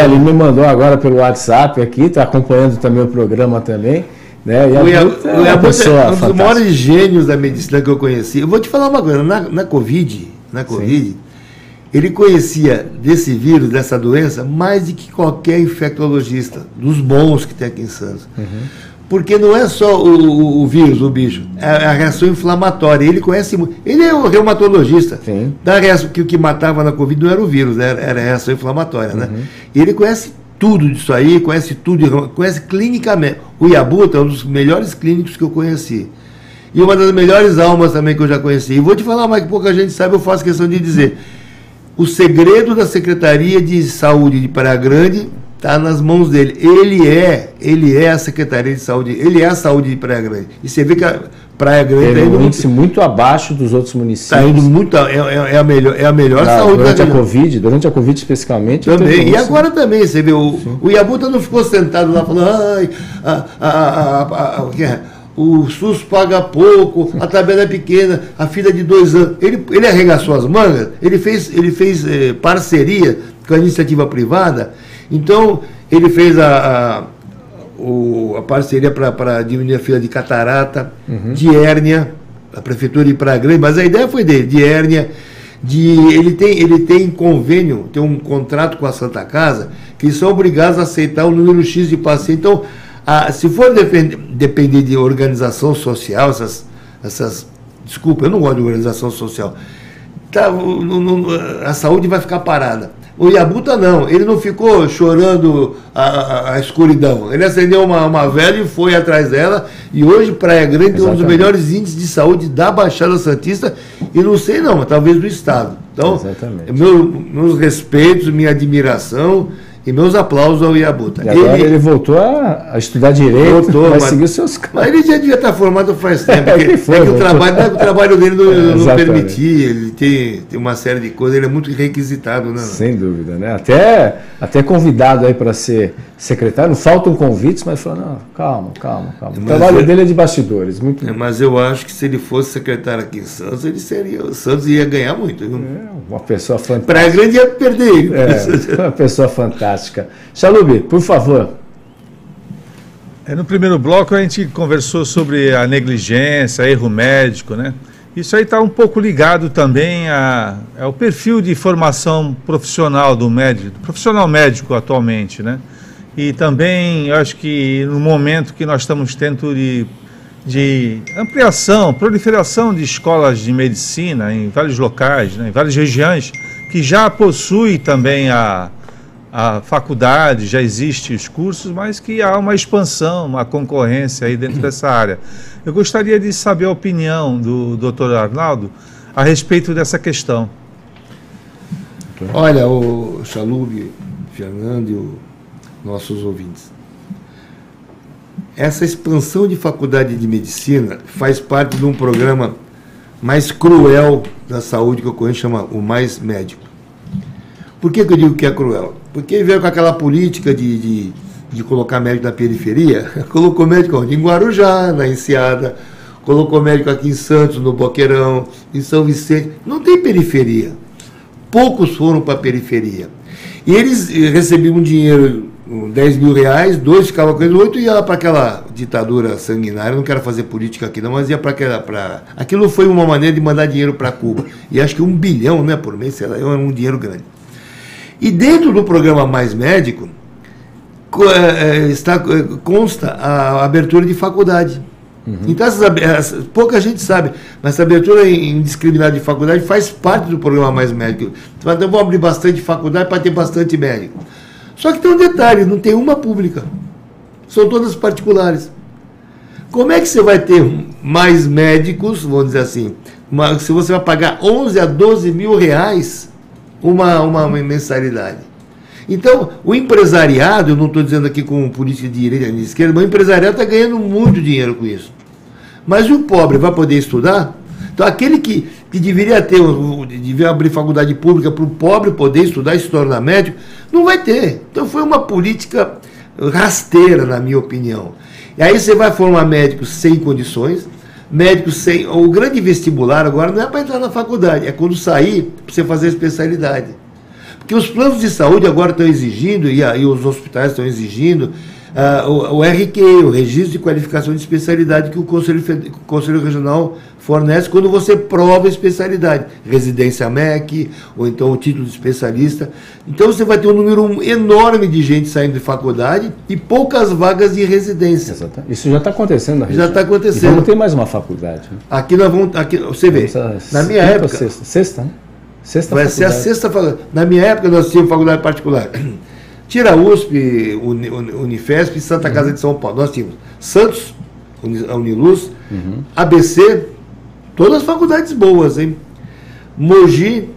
Ele me mandou agora pelo WhatsApp aqui, está acompanhando também o programa também. Né? O Yabuta é um dos maiores gênios da medicina que eu conheci. Eu vou te falar uma coisa, na Covid, ele conhecia desse vírus, dessa doença, mais do que qualquer infectologista, dos bons que tem aqui em Santos. Porque não é só o vírus, o bicho, é a reação inflamatória. Ele conhece muito. Ele é um reumatologista. Da reação, que o que matava na Covid não era o vírus, né? Era a reação inflamatória. Né? E ele conhece tudo disso aí, conhece tudo, conhece clinicamente. O Yabuta é um dos melhores clínicos que eu conheci. E uma das melhores almas também que eu já conheci. E vou te falar, mas que pouca gente sabe, eu faço questão de dizer. O segredo da Secretaria de Saúde de Praia Grande está nas mãos dele. Ele é a Secretaria de Saúde, ele é a saúde de Praia Grande. E você vê que a Praia Grande tem um índice muito abaixo dos outros municípios. Está indo muito, é a melhor saúde durante a Covid especificamente. Também. E agora também, você vê, o Yabuta não ficou sentado lá falando, o SUS paga pouco, a tabela é pequena, a filha de 2 anos. Ele arregaçou as mangas, ele fez parceria com a iniciativa privada, então ele fez a parceria para diminuir a fila de catarata, de hérnia, a Prefeitura de Praia Grande, mas a ideia foi dele, de hérnia, ele tem convênio, tem um contrato com a Santa Casa, que são obrigados a aceitar o número X de pacientes. Então, se for depender de organização social, desculpa, eu não gosto de organização social, a saúde vai ficar parada. O Yabuta não, ele não ficou chorando a escuridão, ele acendeu uma vela e foi atrás dela, e hoje Praia Grande tem um dos melhores índices de saúde da Baixada Santista, e não sei não, talvez do Estado. Então, meus respeitos, minha admiração, e meus aplausos ao Yabuta. E agora ele voltou a estudar direito, seguir os seus caminhos. Mas ele já devia estar formado faz tempo, porque o trabalho dele não permitia, ele tem uma série de coisas, ele é muito requisitado. Né? Sem dúvida, né? Até convidado aí para ser secretário, não faltam convites, mas falou, não, calma. O trabalho dele é de bastidores. Mas eu acho que se ele fosse secretário aqui em Santos, o Santos ia ganhar muito. Viu? Uma pessoa fantástica. Praia Grande ia perder ele. Uma pessoa fantástica. Chalub, por favor. No primeiro bloco a gente conversou sobre a negligência, erro médico, né? Isso aí está um pouco ligado também ao perfil de formação profissional do médico, profissional médico atualmente, né? E também, eu acho que no momento que nós estamos tendo de ampliação, proliferação de escolas de medicina em vários locais, né, em várias regiões, que já possui também a a faculdade, já existem os cursos, mas que há uma expansão, uma concorrência aí dentro dessa área. Eu gostaria de saber a opinião do Dr. Arnaldo a respeito dessa questão. Olha, o Chalub, Fernando e os nossos ouvintes, essa expansão de faculdade de medicina faz parte de um programa mais cruel da saúde que eu conheço, chama o Mais Médico. Por que eu digo que é cruel? Porque veio com aquela política de colocar médico na periferia, colocou médico onde? Em Guarujá, na Enseada, colocou médico aqui em Santos, no Boqueirão, em São Vicente. Não tem periferia. Poucos foram para a periferia. E eles recebiam um dinheiro, 10 mil reais, 2 ficavam com eles, 8 ia para aquela ditadura sanguinária. Eu não quero fazer política aqui não, mas ia para aquela... Aquilo foi uma maneira de mandar dinheiro para Cuba. E acho que 1 bilhão, né, por mês, sei lá, era um dinheiro grande. E dentro do programa Mais Médico, consta a abertura de faculdade. Então, pouca gente sabe, mas essa abertura indiscriminada de faculdade faz parte do programa Mais Médico. Então, vamos abrir bastante faculdade para ter bastante médico. Só que tem um detalhe, não tem uma pública. São todas particulares. Como é que você vai ter mais médicos, vamos dizer assim, se você vai pagar 11 a 12 mil reais uma mensalidade? Então, o empresariado, eu não estou dizendo aqui com política de direita e de esquerda, mas o empresariado está ganhando muito dinheiro com isso. Mas o pobre vai poder estudar? Então, aquele que deveria abrir faculdade pública para o pobre poder estudar e se tornar médico, não vai ter. Então, foi uma política rasteira, na minha opinião. E aí você vai formar médicos sem condições, médicos sem... O grande vestibular agora não é para entrar na faculdade, é quando sair para você fazer a especialidade. Porque os planos de saúde agora estão exigindo, e os hospitais estão exigindo, o RQ, o Registro de Qualificação de Especialidade, que o Conselho Regional fornece quando você prova a especialidade. Residência MEC, ou então o título de especialista. Então você vai ter um número enorme de gente saindo de faculdade e poucas vagas de residência. Exatamente. Isso já está acontecendo na região. Já está acontecendo. Então não tem mais uma faculdade. Né? Aqui nós vamos... você vê, na minha época... Sexta, né? Sexta vai faculdade. ser a sexta faculdade. Na minha época nós tínhamos faculdade particular. Tira a USP, Unifesp e Santa Casa de São Paulo. Nós tínhamos Santos, a Uniluz, ABC, todas as faculdades boas, hein? Mogi,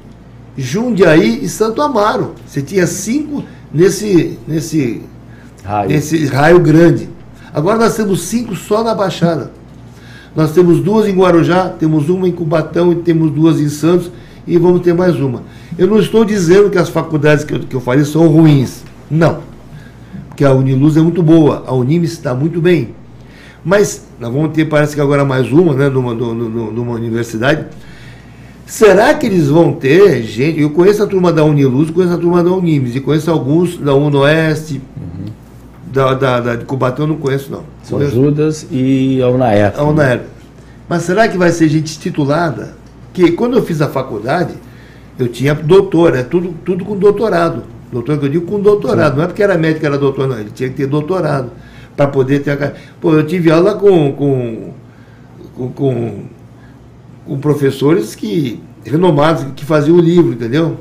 Jundiaí e Santo Amaro. Você tinha 5 nesse raio grande. Agora nós temos 5 só na Baixada. Nós temos 2 em Guarujá, temos uma em Cubatão e temos 2 em Santos e vamos ter mais uma. Eu não estou dizendo que as faculdades que eu falei são ruins. Não. Porque a Uniluz é muito boa, a Unimes está muito bem. Mas nós vamos ter, parece que agora mais uma, né, numa universidade. Será que eles vão ter gente? Eu conheço a turma da Uniluz, conheço a turma da Unimes, e conheço alguns da Unoeste, de Cubatão eu não conheço, não. São Judas e a Unaerp. A Unaerp. Mas será que vai ser gente titulada? Que quando eu fiz a faculdade, eu tinha doutor, tudo com doutorado. Doutor que eu digo com doutorado, não é porque era médico que era doutor, não, ele tinha que ter doutorado para poder ter... Pô, eu tive aula com professores renomados, que faziam o livro, entendeu?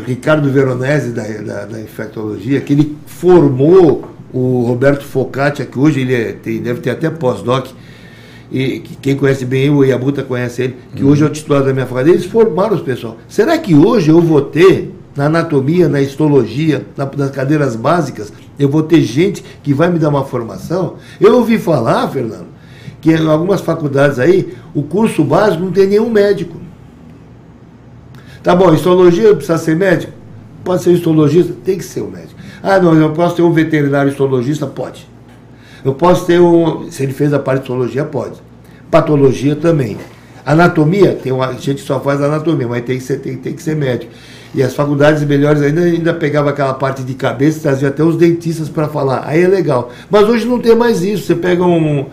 Ricardo Veronese, da infectologia, que ele formou o Roberto Focaccia, que hoje ele deve ter até pós-doc, e quem conhece bem o Iabuta conhece ele, que hoje é o titular da minha faculdade. Eles formaram os pessoal. Será que hoje eu vou ter, na anatomia, na histologia, nas cadeiras básicas, eu vou ter gente que vai me dar uma formação? Eu ouvi falar, Fernando, que em algumas faculdades aí, o curso básico não tem nenhum médico. Tá bom, histologia precisa ser médico? Pode ser histologista? Tem que ser um médico. Ah, não, eu posso ter um veterinário histologista? Pode. Eu posso ter se ele fez a parte de histologia, pode. Patologia também. Anatomia, tem gente que só faz anatomia, mas tem que ser médico. E as faculdades melhores ainda pegavam aquela parte de cabeça e traziam até os dentistas para falar. Aí é legal. Mas hoje não tem mais isso. Você pega um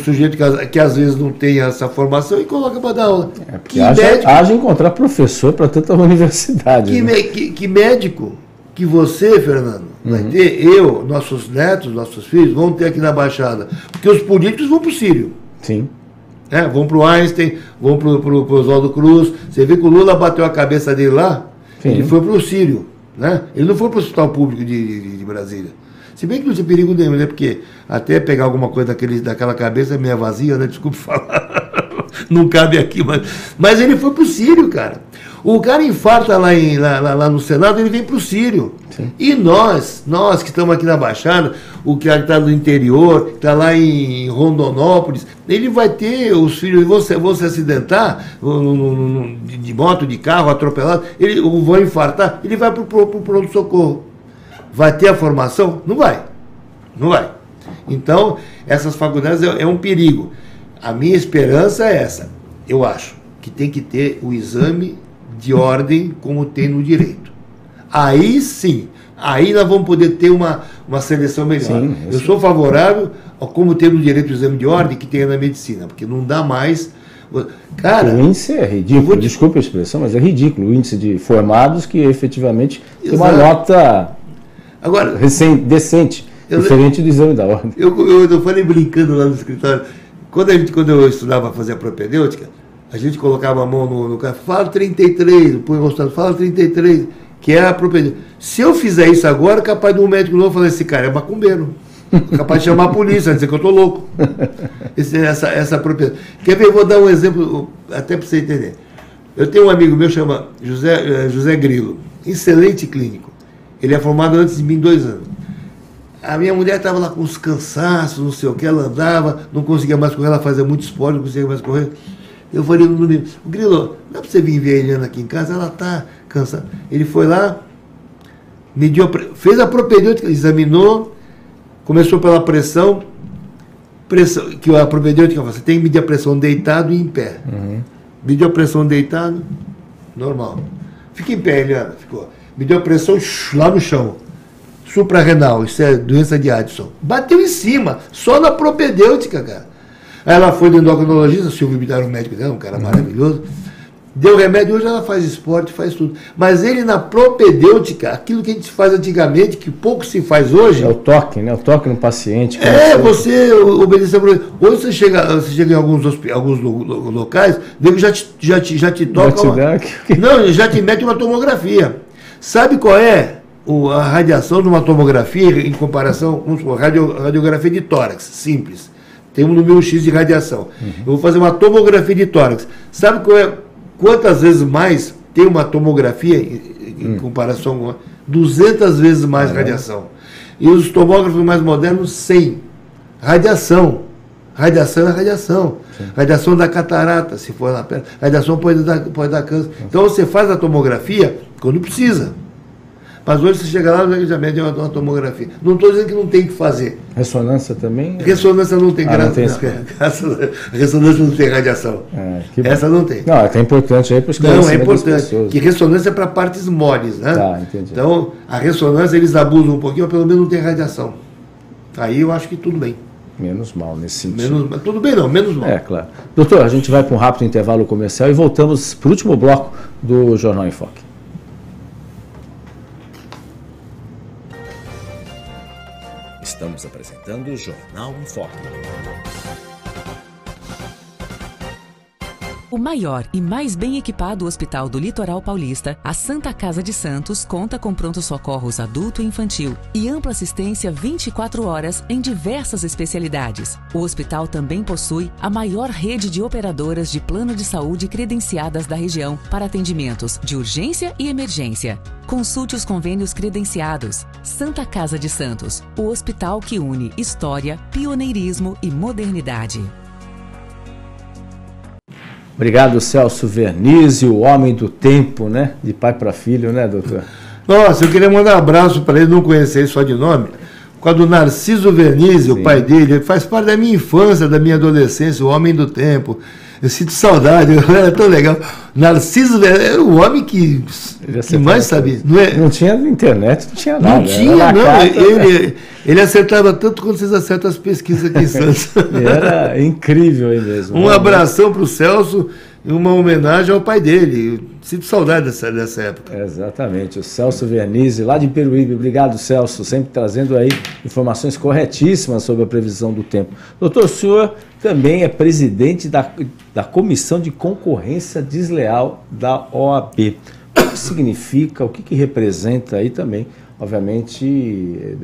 sujeito que às vezes não tem essa formação e coloca para dar aula. Porque haja encontrar professor para tanta universidade. Que médico que você, Fernando, vai ter, nossos netos, nossos filhos, vão ter aqui na Baixada. Porque os políticos vão para o Sírio. Sim. Vão para o Einstein, vão para o Oswaldo Cruz. Você vê que o Lula bateu a cabeça dele lá, Sim. Ele foi para o Sírio, né? Ele não foi para o Hospital Público de Brasília. Se bem que não tinha perigo nenhum, né? Porque até pegar alguma coisa daquela cabeça meia vazia, né? Desculpe falar. Não cabe aqui, mas ele foi para o Sírio, cara. O cara infarta lá no Senado, ele vem para o Sírio. Sim. E nós que estamos aqui na Baixada, o que está no interior, está lá em Rondonópolis, ele vai ter, os filhos vão se acidentar de moto, de carro, atropelado, vão infartar, ele vai para o pronto-socorro. Vai ter a formação? Não vai. Não vai. Então, essas faculdades é um perigo. A minha esperança é essa. Eu acho que tem que ter o exame de ordem como tem no direito. Aí sim, aí nós vamos poder ter uma seleção melhor. Sim, eu sou favorável ao como ter no direito o exame de ordem que tem na medicina, porque não dá mais... Cara, o índice é ridículo, desculpe a expressão, mas é ridículo o índice de formados que efetivamente tem uma nota agora, decente, diferente do exame da ordem. Eu falei brincando lá no escritório, quando eu estudava fazer a propedêutica, a gente colocava a mão no cara, fala 33, põe mostrando, fala 33, que é a propedêutica. Se eu fizer isso agora, capaz de um médico novo falar, esse cara é macumbeiro. Capaz de chamar a polícia, dizer que eu estou louco. Essa propedêutica. Quer ver? Eu vou dar um exemplo, até para você entender. Eu tenho um amigo meu, chama José Grilo, excelente clínico. Ele é formado antes de mim 2 anos. A minha mulher estava lá com os cansaços, não sei o que, ela andava, não conseguia mais correr, ela fazia muito esporte, não conseguia mais correr. Eu falei no domingo, Grilo, não é para você vir ver a Eliana aqui em casa, ela está cansada. Ele foi lá, fez a propedêutica, examinou, começou pela pressão, que a propedêutica, você tem que medir a pressão deitado e em pé. Uhum. Mediu a pressão deitado, normal. Fica em pé, Eliana, ficou. Mediu a pressão lá no chão. Suprarrenal, isso é doença de Addison. Bateu em cima, só na propedêutica, cara. Aí ela foi do endocrinologista, Silvio Bittar, um médico dela, um cara maravilhoso. Deu remédio, hoje ela faz esporte, faz tudo. Mas ele na propedêutica, aquilo que a gente faz antigamente, que pouco se faz hoje... É o toque, né? O toque no paciente. Você obedecer... Hoje você chega em alguns locais, já te toca... Não, já te mete uma tomografia. Sabe qual é a radiação de uma tomografia em comparação com radiografia de tórax? Simples. Tem um número X de radiação. Uhum. Eu vou fazer uma tomografia de tórax. Sabe quantas vezes mais tem uma tomografia em comparação com 200 vezes mais radiação. E os tomógrafos mais modernos, 100. Radiação. Radiação é radiação. Sim. Radiação da catarata, se for na perna. Radiação pode dar câncer. Então você faz a tomografia quando precisa. Mas hoje você chega lá e já mede uma tomografia. Não estou dizendo que não tem que fazer. Ressonância também? Ressonância não tem, ressonância não tem radiação. Essa não tem. Não, é até importante aí para os Não, é importante. Que ressonância é para partes moles, né? Tá, entendi. Então, a ressonância eles abusam um pouquinho, mas pelo menos não tem radiação. Aí eu acho que tudo bem. Menos mal nesse sentido. Tudo bem não, menos mal. É, claro. Doutor, a gente vai para um rápido intervalo comercial e voltamos para o último bloco do Jornal em Foque. Estamos apresentando o Jornal em Foque. O maior e mais bem equipado hospital do Litoral Paulista, a Santa Casa de Santos, conta com pronto-socorros adulto e infantil e ampla assistência 24 horas em diversas especialidades. O hospital também possui a maior rede de operadoras de plano de saúde credenciadas da região para atendimentos de urgência e emergência. Consulte os convênios credenciados. Santa Casa de Santos, o hospital que une história, pioneirismo e modernidade. Obrigado, Celso Vernizzi, o homem do tempo, né? De pai para filho, né, doutor? Nossa, eu queria mandar um abraço para ele, não conhecer só de nome, com a do Narciso Vernizzi, o pai dele. Ele faz parte da minha infância, da minha adolescência, o homem do tempo. Eu sinto saudade, era tão legal. Narciso era o homem que mais sabia. Não tinha internet, não tinha nada. Não tinha, não. Ele acertava tanto quanto vocês acertam as pesquisas aqui em Santos. Era incrível aí mesmo. Um abração para o Celso e uma homenagem ao pai dele. Eu sinto saudade dessa época. Exatamente. O Celso Vernizzi, lá de Peruíbe. Obrigado, Celso, sempre trazendo aí informações corretíssimas sobre a previsão do tempo. Doutor, o senhor também é presidente da Comissão de Concorrência Desleal da OAB. que significa, o que representa aí também? Obviamente,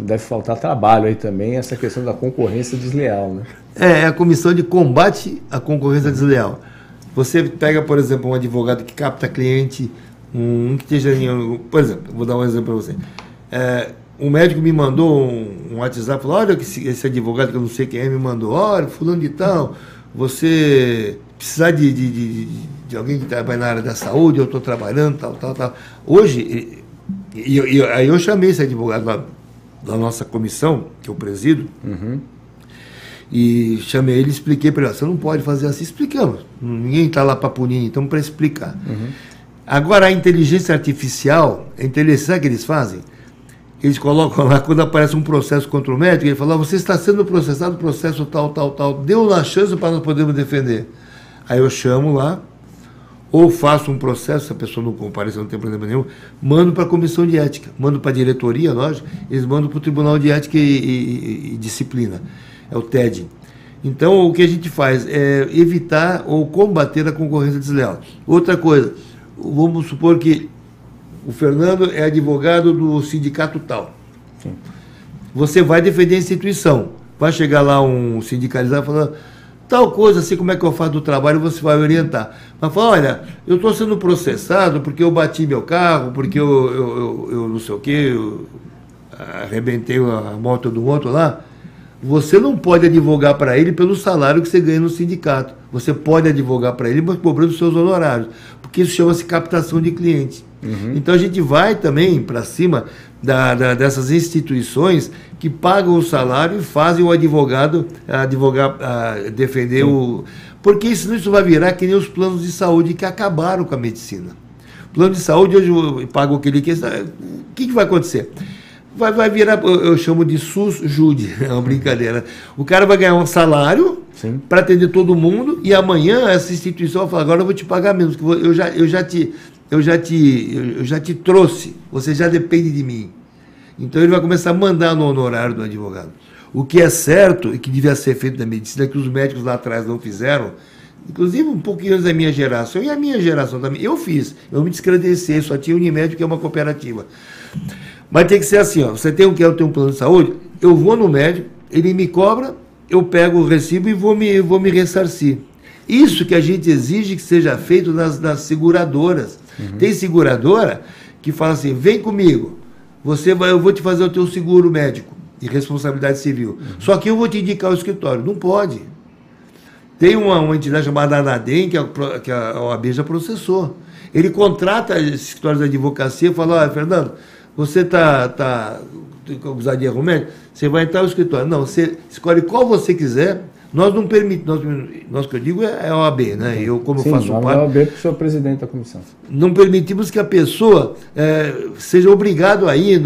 deve faltar trabalho aí também, essa questão da concorrência desleal, né? É a comissão de combate à concorrência desleal. Você pega, por exemplo, um advogado que capta cliente, que esteja por exemplo, vou dar um exemplo para você. Um médico me mandou um WhatsApp, falou, olha, esse advogado que eu não sei quem é, me mandou, olha, fulano de tal, você precisar de alguém que trabalha na área da saúde, eu estou trabalhando, tal. Hoje... aí eu chamei esse advogado da nossa comissão, que eu presido, e chamei ele e expliquei para ele, você não pode fazer assim, explicamos. Ninguém está lá para punir, então para explicar. Agora, a inteligência artificial, sabe o que eles fazem? Eles colocam lá, quando aparece um processo contra o médico, ele fala, você está sendo processado, processo tal, deu uma chance para nós podermos defender. Aí eu chamo lá, ou faço um processo, se a pessoa não comparecer, não tem problema nenhum, mando para a comissão de ética, mando para a diretoria, lógico, eles mandam para o Tribunal de Ética e Disciplina, é o TED. Então, o que a gente faz é evitar ou combater a concorrência desleal. Outra coisa, vamos supor que o Fernando é advogado do sindicato tal. Sim. Você vai defender a instituição, vai chegar lá um sindicalizado falando... tal coisa, assim como é que eu faço do trabalho, você vai orientar. Mas fala, olha, eu estou sendo processado porque eu bati meu carro, porque eu não sei o quê, eu arrebentei a moto do outro lá. Você não pode advogar para ele pelo salário que você ganha no sindicato. Você pode advogar para ele, mas cobrando seus honorários. Porque isso chama-se captação de cliente. Então a gente vai também para cima dessas instituições que pagam o salário e fazem o advogado defender o... Porque senão isso vai virar que nem os planos de saúde que acabaram com a medicina. O plano de saúde hoje paga o que ele quer. O que vai acontecer? Vai virar, eu chamo de SUS-JUDE, é uma brincadeira. O cara vai ganhar um salário para atender todo mundo e amanhã essa instituição vai falar, agora eu vou te pagar menos, que eu já te trouxe, você já depende de mim. Então ele vai começar a mandar no honorário do advogado. O que é certo e que devia ser feito na medicina, que os médicos lá atrás não fizeram, inclusive um pouquinho antes da minha geração, e a minha geração também, eu me descredenciei, só tinha Unimed, que é uma cooperativa. Mas tem que ser assim, ó, você tem um plano de saúde, eu vou no médico, ele me cobra, eu pego o recibo e vou me ressarcir. Isso que a gente exige que seja feito nas seguradoras. Tem seguradora que fala assim, vem comigo, eu vou te fazer o teu seguro médico de responsabilidade civil. Só que eu vou te indicar o escritório. Não pode. Tem uma entidade chamada ANADEM, que a OAB já processou. Ele contrata escritórios de advocacia e fala, olha, Fernando, você está usando de erro médico, você vai entrar no escritório. Não, você escolhe qual você quiser. Nós não permitimos, nós que eu digo é a OAB, né? Eu, como Sim, faço parte... a OAB porque sou presidente da comissão. Não permitimos que a pessoa seja obrigado a ir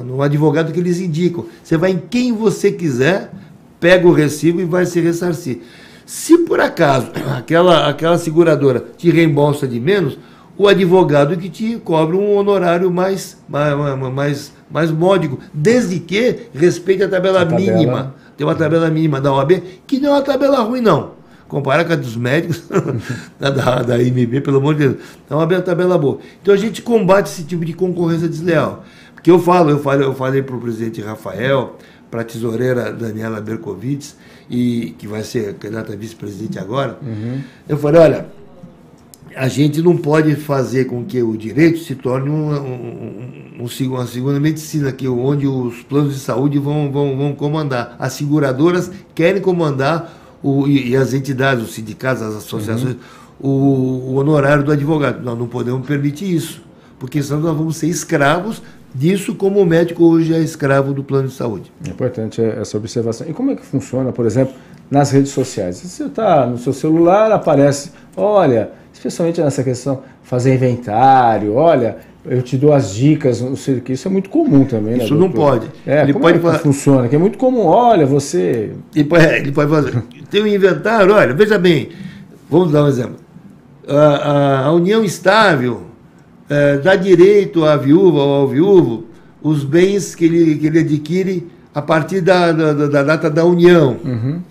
no advogado que eles indicam. Você vai em quem você quiser, pega o recibo e vai se ressarcir. Se por acaso aquela seguradora te reembolsa de menos, o advogado que te cobra um honorário mais módico, desde que respeite a tabela mínima. Tem uma tabela mínima da OAB, que não é uma tabela ruim, não. Compara com a dos médicos, da IMB, pelo amor de Deus. É uma tabela boa. Então a gente combate esse tipo de concorrência desleal. Porque eu falei para o presidente Rafael, para a tesoureira Daniela Berkovitz, que vai ser candidata a vice-presidente agora, eu falei, olha, a gente não pode fazer com que o direito se torne uma segunda medicina, onde os planos de saúde vão comandar. As seguradoras querem comandar, e as entidades, os sindicatos, as associações, o honorário do advogado. Nós não podemos permitir isso, porque senão nós vamos ser escravos disso, como o médico hoje é escravo do plano de saúde. É importante essa observação. E como é que funciona, por exemplo, nas redes sociais? Você está no seu celular, aparece, olha... especialmente nessa questão, fazer inventário, olha, eu te dou as dicas, não sei o que, isso é muito comum também, né? Isso não pode. Ele pode falar... funciona, que é muito comum, olha, você... Ele pode fazer, tem um inventário, olha, veja bem, vamos dar um exemplo, a união estável dá direito à viúva ou ao viúvo os bens que ele adquire a partir da data da união.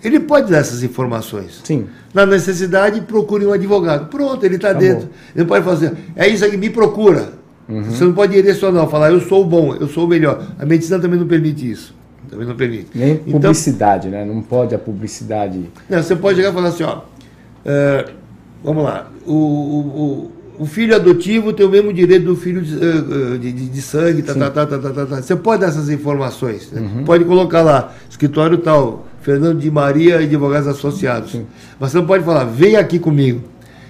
Ele pode dar essas informações. Sim. Na necessidade, procure um advogado. Pronto, ele está dentro. Ele pode fazer, é isso aqui, me procura. Você não pode direcionar, falar, eu sou o bom, eu sou o melhor. A medicina também não permite isso. Também não permite. Nem publicidade, né? Não pode a publicidade... Não, você pode chegar e falar assim, ó, vamos lá, o filho adotivo tem o mesmo direito do filho de sangue, Você pode dar essas informações, né? Pode colocar lá, escritório tal, Fernando de Maria, advogados associados. Sim. Mas você não pode falar, vem aqui comigo.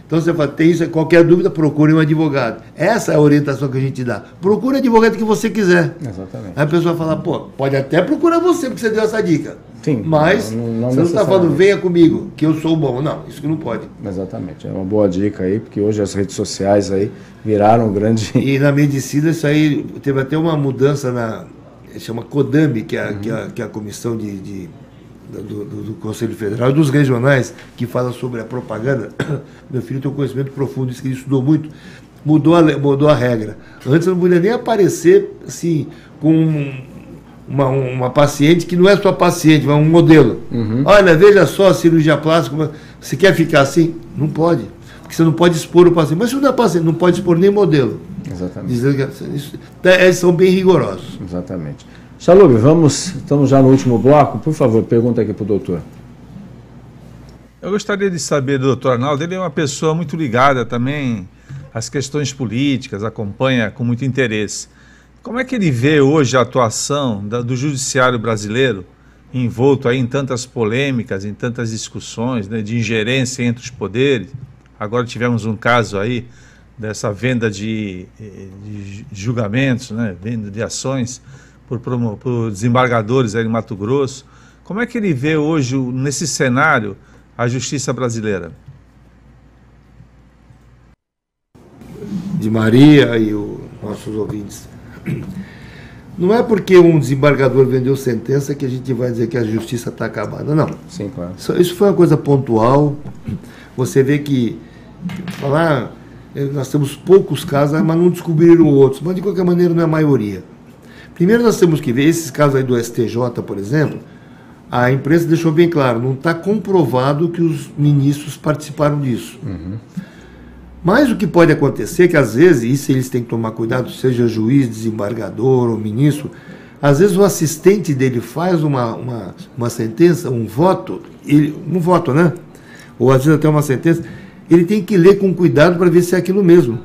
Então você fala, tem isso, qualquer dúvida, procure um advogado. Essa é a orientação que a gente dá. Procure o advogado que você quiser. Exatamente. Aí a pessoa fala, pô, pode até procurar você, porque você deu essa dica. Sim. Mas não você não está falando, venha comigo, que eu sou bom. Não, isso que não pode. Exatamente. É uma boa dica aí, porque hoje as redes sociais aí viraram um grande... E na medicina isso aí, teve até uma mudança chama CODAMI, que é a comissão do Conselho Federal e dos regionais, que fala sobre a propaganda. Meu filho tem um conhecimento profundo, diz que ele estudou muito, mudou a regra. Antes não podia nem aparecer assim, com uma paciente que não é sua paciente, mas um modelo. Olha, veja só a cirurgia plástica, você quer ficar assim? Não pode, porque você não pode expor o paciente. Mas se não é paciente, não pode expor nem modelo. Exatamente. Dizendo que eles são bem rigorosos. Exatamente. Chalub, estamos já no último bloco. Por favor, pergunta aqui para o doutor. Eu gostaria de saber do doutor Arnaldo, ele é uma pessoa muito ligada também às questões políticas, acompanha com muito interesse. Como é que ele vê hoje a atuação do judiciário brasileiro, envolto aí em tantas polêmicas, em tantas discussões, né, de ingerência entre os poderes? Agora tivemos um caso aí dessa venda de julgamentos, né, venda de ações por desembargadores aí em Mato Grosso. Como é que ele vê hoje, nesse cenário, a justiça brasileira? De Maria e os nossos ouvintes. Não é porque um desembargador vendeu sentença que a gente vai dizer que a justiça está acabada, não. Sim, claro. Isso foi uma coisa pontual. Você vê que nós temos poucos casos, mas não descobriram outros. Mas de qualquer maneira não é a maioria. Primeiro nós temos que ver esses casos aí do STJ, por exemplo. A imprensa deixou bem claro, não está comprovado que os ministros participaram disso. Mas o que pode acontecer é que às vezes, isso eles têm que tomar cuidado, seja juiz, desembargador ou ministro, às vezes o assistente dele faz uma sentença, um voto, né? Ou às vezes até uma sentença, ele tem que ler com cuidado para ver se é aquilo mesmo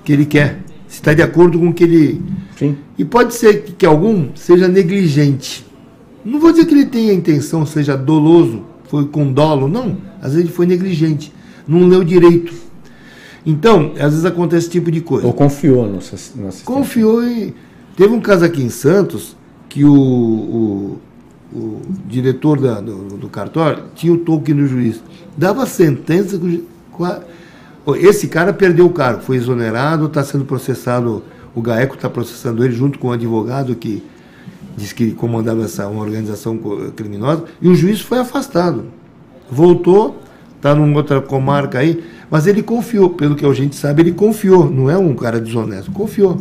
que ele quer, se está de acordo com o que ele... Sim. E pode ser que algum seja negligente. Não vou dizer que ele tenha intenção, seja doloso, foi com dolo, não. Às vezes ele foi negligente, não leu direito. Então, às vezes acontece esse tipo de coisa. Ou confiou no assistente. Confiou e... Teve um caso aqui em Santos que o diretor do cartório tinha o toque no juiz. Dava sentença... Esse cara perdeu o cargo, foi exonerado, está sendo processado, o GAECO está processando ele junto com o advogado que disse que comandava uma organização criminosa, e o juiz foi afastado. Voltou, está numa outra comarca aí, mas ele confiou, pelo que a gente sabe, ele confiou, não é um cara desonesto, confiou.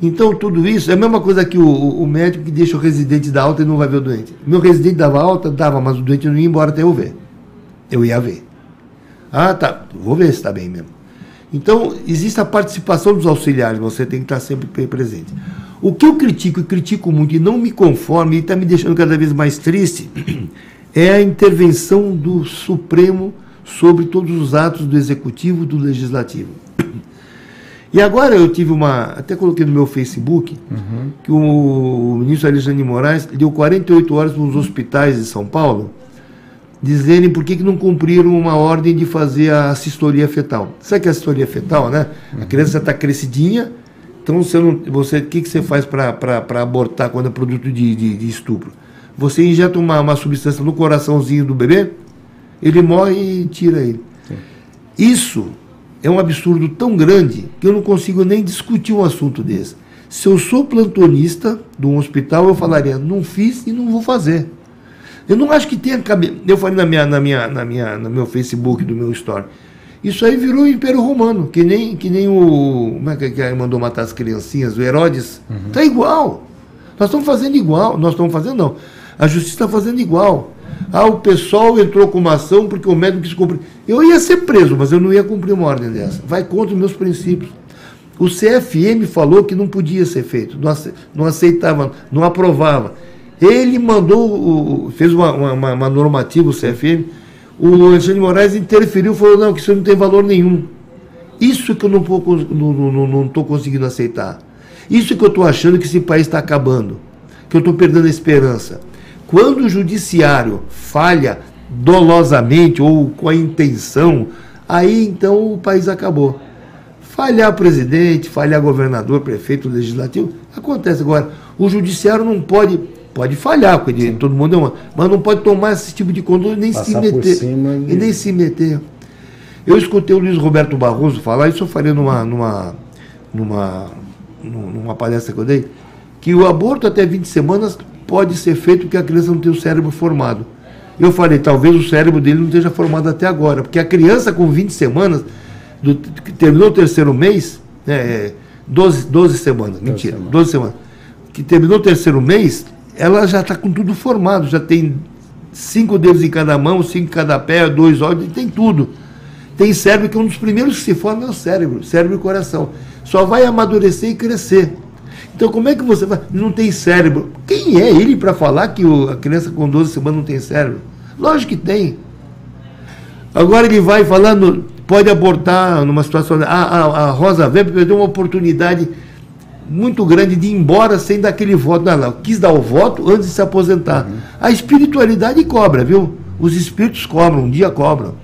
Então, tudo isso é a mesma coisa que o médico que deixa o residente dar alta e não vai ver o doente. Meu residente dava alta, dava, mas o doente não ia embora até eu ver. Eu ia ver. Ah, tá, vou ver se está bem mesmo. Então, existe a participação dos auxiliares, você tem que estar sempre presente. O que eu critico, e critico muito, e não me conformo, e está me deixando cada vez mais triste, é a intervenção do Supremo sobre todos os atos do Executivo e do Legislativo. E agora eu tive até coloquei no meu Facebook, que o ministro Alexandre de Moraes deu 48 horas nos hospitais de São Paulo, dizerem por que não cumpriram uma ordem de fazer a assistolia fetal. Sabe que é a assistolia fetal, né? A criança está crescidinha, então o que você faz para abortar quando é produto de estupro? Você injeta uma substância no coraçãozinho do bebê, ele morre e tira ele. Sim. Isso é um absurdo tão grande que eu não consigo nem discutir um assunto desse. Se eu sou plantonista de um hospital, eu falaria, não fiz e não vou fazer. Eu não acho que tenha cabelo. Eu falei no meu Facebook, do meu story. Isso aí virou o Império Romano, que nem o... Como é que mandou matar as criancinhas? O Herodes. Está igual. Nós estamos fazendo igual. Nós estamos fazendo, não. A justiça está fazendo igual. O pessoal entrou com uma ação porque o médico quis cumprir. Eu ia ser preso, mas eu não ia cumprir uma ordem dessa. Vai contra os meus princípios. O CFM falou que não podia ser feito, não aceitava, não aprovava. Ele mandou, fez uma normativa, o CFM, o Alexandre de Moraes interferiu, falou, não, que isso não tem valor nenhum. Isso que eu não estou conseguindo aceitar. Isso que eu estou achando que esse país está acabando, que eu estou perdendo a esperança. Quando o judiciário falha dolosamente ou com a intenção, aí então o país acabou. Falhar presidente, falhar governador, prefeito, legislativo, acontece. Agora, o judiciário não pode falhar, porque todo mundo é uma, mas não pode tomar esse tipo de conduta nem se meter. E nem se meter. Eu escutei o Luiz Roberto Barroso falar, isso eu falei numa palestra que eu dei, que o aborto até 20 semanas pode ser feito porque a criança não tem o cérebro formado. Eu falei, talvez o cérebro dele não esteja formado até agora, porque a criança com 20 semanas, que terminou o terceiro mês, 12 semanas, mentira, 12 semanas, que terminou o terceiro mês, ela já está com tudo formado, já tem 5 dedos em cada mão, 5 em cada pé, 2 olhos, tem tudo. Tem cérebro, que é um dos primeiros que se forma é o cérebro e coração. Só vai amadurecer e crescer. Então como é que você vai? Não tem cérebro. Quem é ele para falar que a criança com 12 semanas não tem cérebro? Lógico que tem. Agora ele vai falando, pode abortar numa situação... A Rosa Weber perdeu uma oportunidade muito grande de ir embora sem dar aquele voto. Não, quis dar o voto antes de se aposentar. A espiritualidade cobra, viu? Os espíritos cobram, um dia cobram.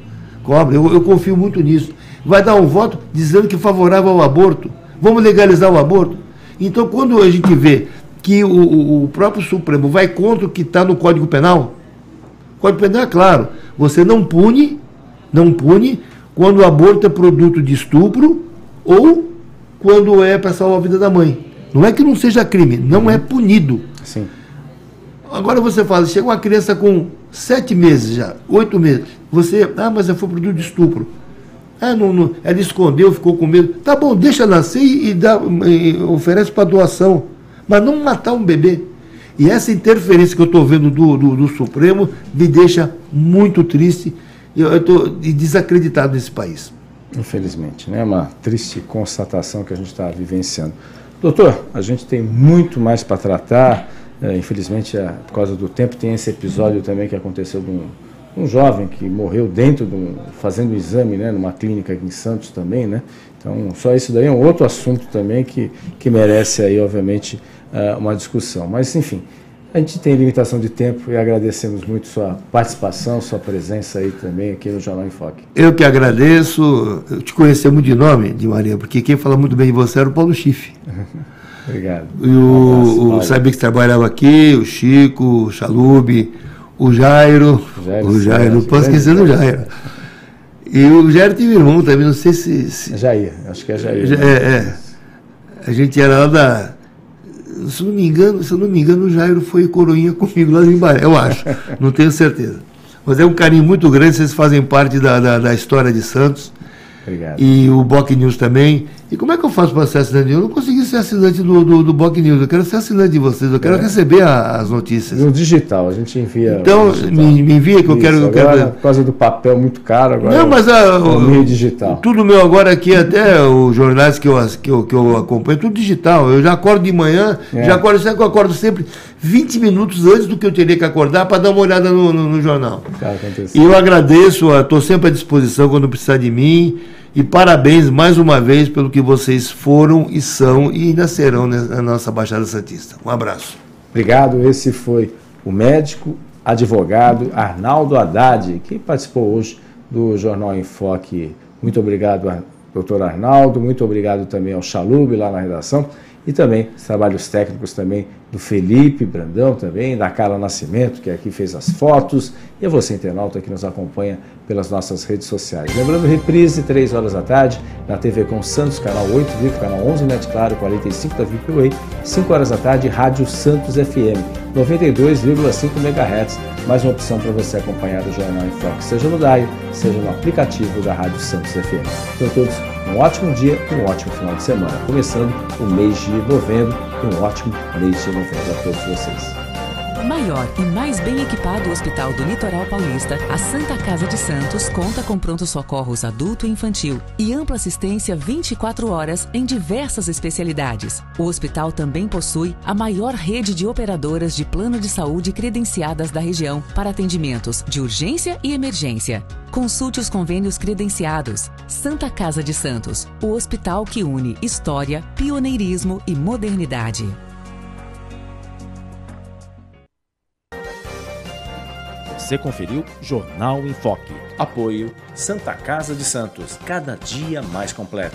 Eu confio muito nisso. Vai dar um voto dizendo que é favorável ao aborto. Vamos legalizar o aborto? Então, quando a gente vê que o próprio Supremo vai contra o que está no Código Penal, o Código Penal é claro, você não pune quando o aborto é produto de estupro ou quando é para salvar a vida da mãe. Não é que não seja crime, não é punido. Sim. Agora você fala, chega uma criança com 7 meses já, 8 meses, você, mas foi produto de estupro. Ela escondeu, ficou com medo. Tá bom, deixa nascer e oferece para doação, mas não matar um bebê. E essa interferência que eu estou vendo do Supremo me deixa muito triste. Eu estou desacreditado nesse país. Infelizmente, né? Uma triste constatação que a gente está vivenciando. Doutor, a gente tem muito mais para tratar. Infelizmente, por causa do tempo, tem esse episódio também que aconteceu de um jovem que morreu fazendo um exame, né, numa clínica aqui em Santos também, né? Então, só isso daí é um outro assunto também que merece aí, obviamente, uma discussão. Mas, enfim, a gente tem limitação de tempo e agradecemos muito sua participação, sua presença aí também aqui no Jornal em Foque. Eu que agradeço. Eu te conheci muito de nome, de Maria, porque quem fala muito bem de você era o Paulo Schiff. Obrigado. E sabia que trabalhava aqui, o Chico, o Chalub, o Jairo, não posso esquecer do Jairo. E o Jairo teve irmão também, não sei se... Jair, acho que é Jair. A gente era lá se eu não me engano, o Jairo foi coroinha comigo lá em Imbaré, eu acho, não tenho certeza. Mas é um carinho muito grande, vocês fazem parte da história de Santos. Obrigado. E o Boc News também. E como é que eu faço para ser assinante? Eu não consegui ser assinante do Boc News, eu quero ser assinante de vocês, eu quero receber as notícias. No digital, a gente envia. Então, me envia que eu quero. Por causa do papel muito caro agora. Não, mas o meio digital. Tudo meu agora aqui, até os jornais que eu acompanho, tudo digital. Eu já acordo de manhã, eu acordo sempre 20 minutos antes do que eu teria que acordar para dar uma olhada no jornal. E eu agradeço, estou sempre à disposição quando precisar de mim. E parabéns mais uma vez pelo que vocês foram e são e ainda serão na nossa Baixada Santista. Um abraço. Obrigado. Esse foi o médico, advogado Arnaldo Haddad, que participou hoje do Jornal em Foque. Muito obrigado, doutor Arnaldo. Muito obrigado também ao Chalub lá na redação. E também os trabalhos técnicos também do Felipe Brandão também, da Carla Nascimento, que aqui fez as fotos, e a você, internauta, que nos acompanha pelas nossas redes sociais. Lembrando, reprise, 3 horas da tarde, na TV com Santos, canal 8, VIP, canal 11, Net Claro, 45 da VIPway, 5 horas da tarde, Rádio Santos FM. 92,5 MHz, mais uma opção para você acompanhar o Jornal em Foque, seja no dial, seja no aplicativo da Rádio Santos FM. Então todos um ótimo dia e um ótimo final de semana, começando o mês de novembro e um ótimo mês de novembro a todos vocês. Maior e mais bem equipado Hospital do Litoral Paulista, a Santa Casa de Santos conta com pronto-socorros adulto e infantil e ampla assistência 24 horas em diversas especialidades. O hospital também possui a maior rede de operadoras de plano de saúde credenciadas da região para atendimentos de urgência e emergência. Consulte os convênios credenciados. Santa Casa de Santos, o hospital que une história, pioneirismo e modernidade. Você conferiu Jornal em Foque. Apoio Santa Casa de Santos, cada dia mais completo.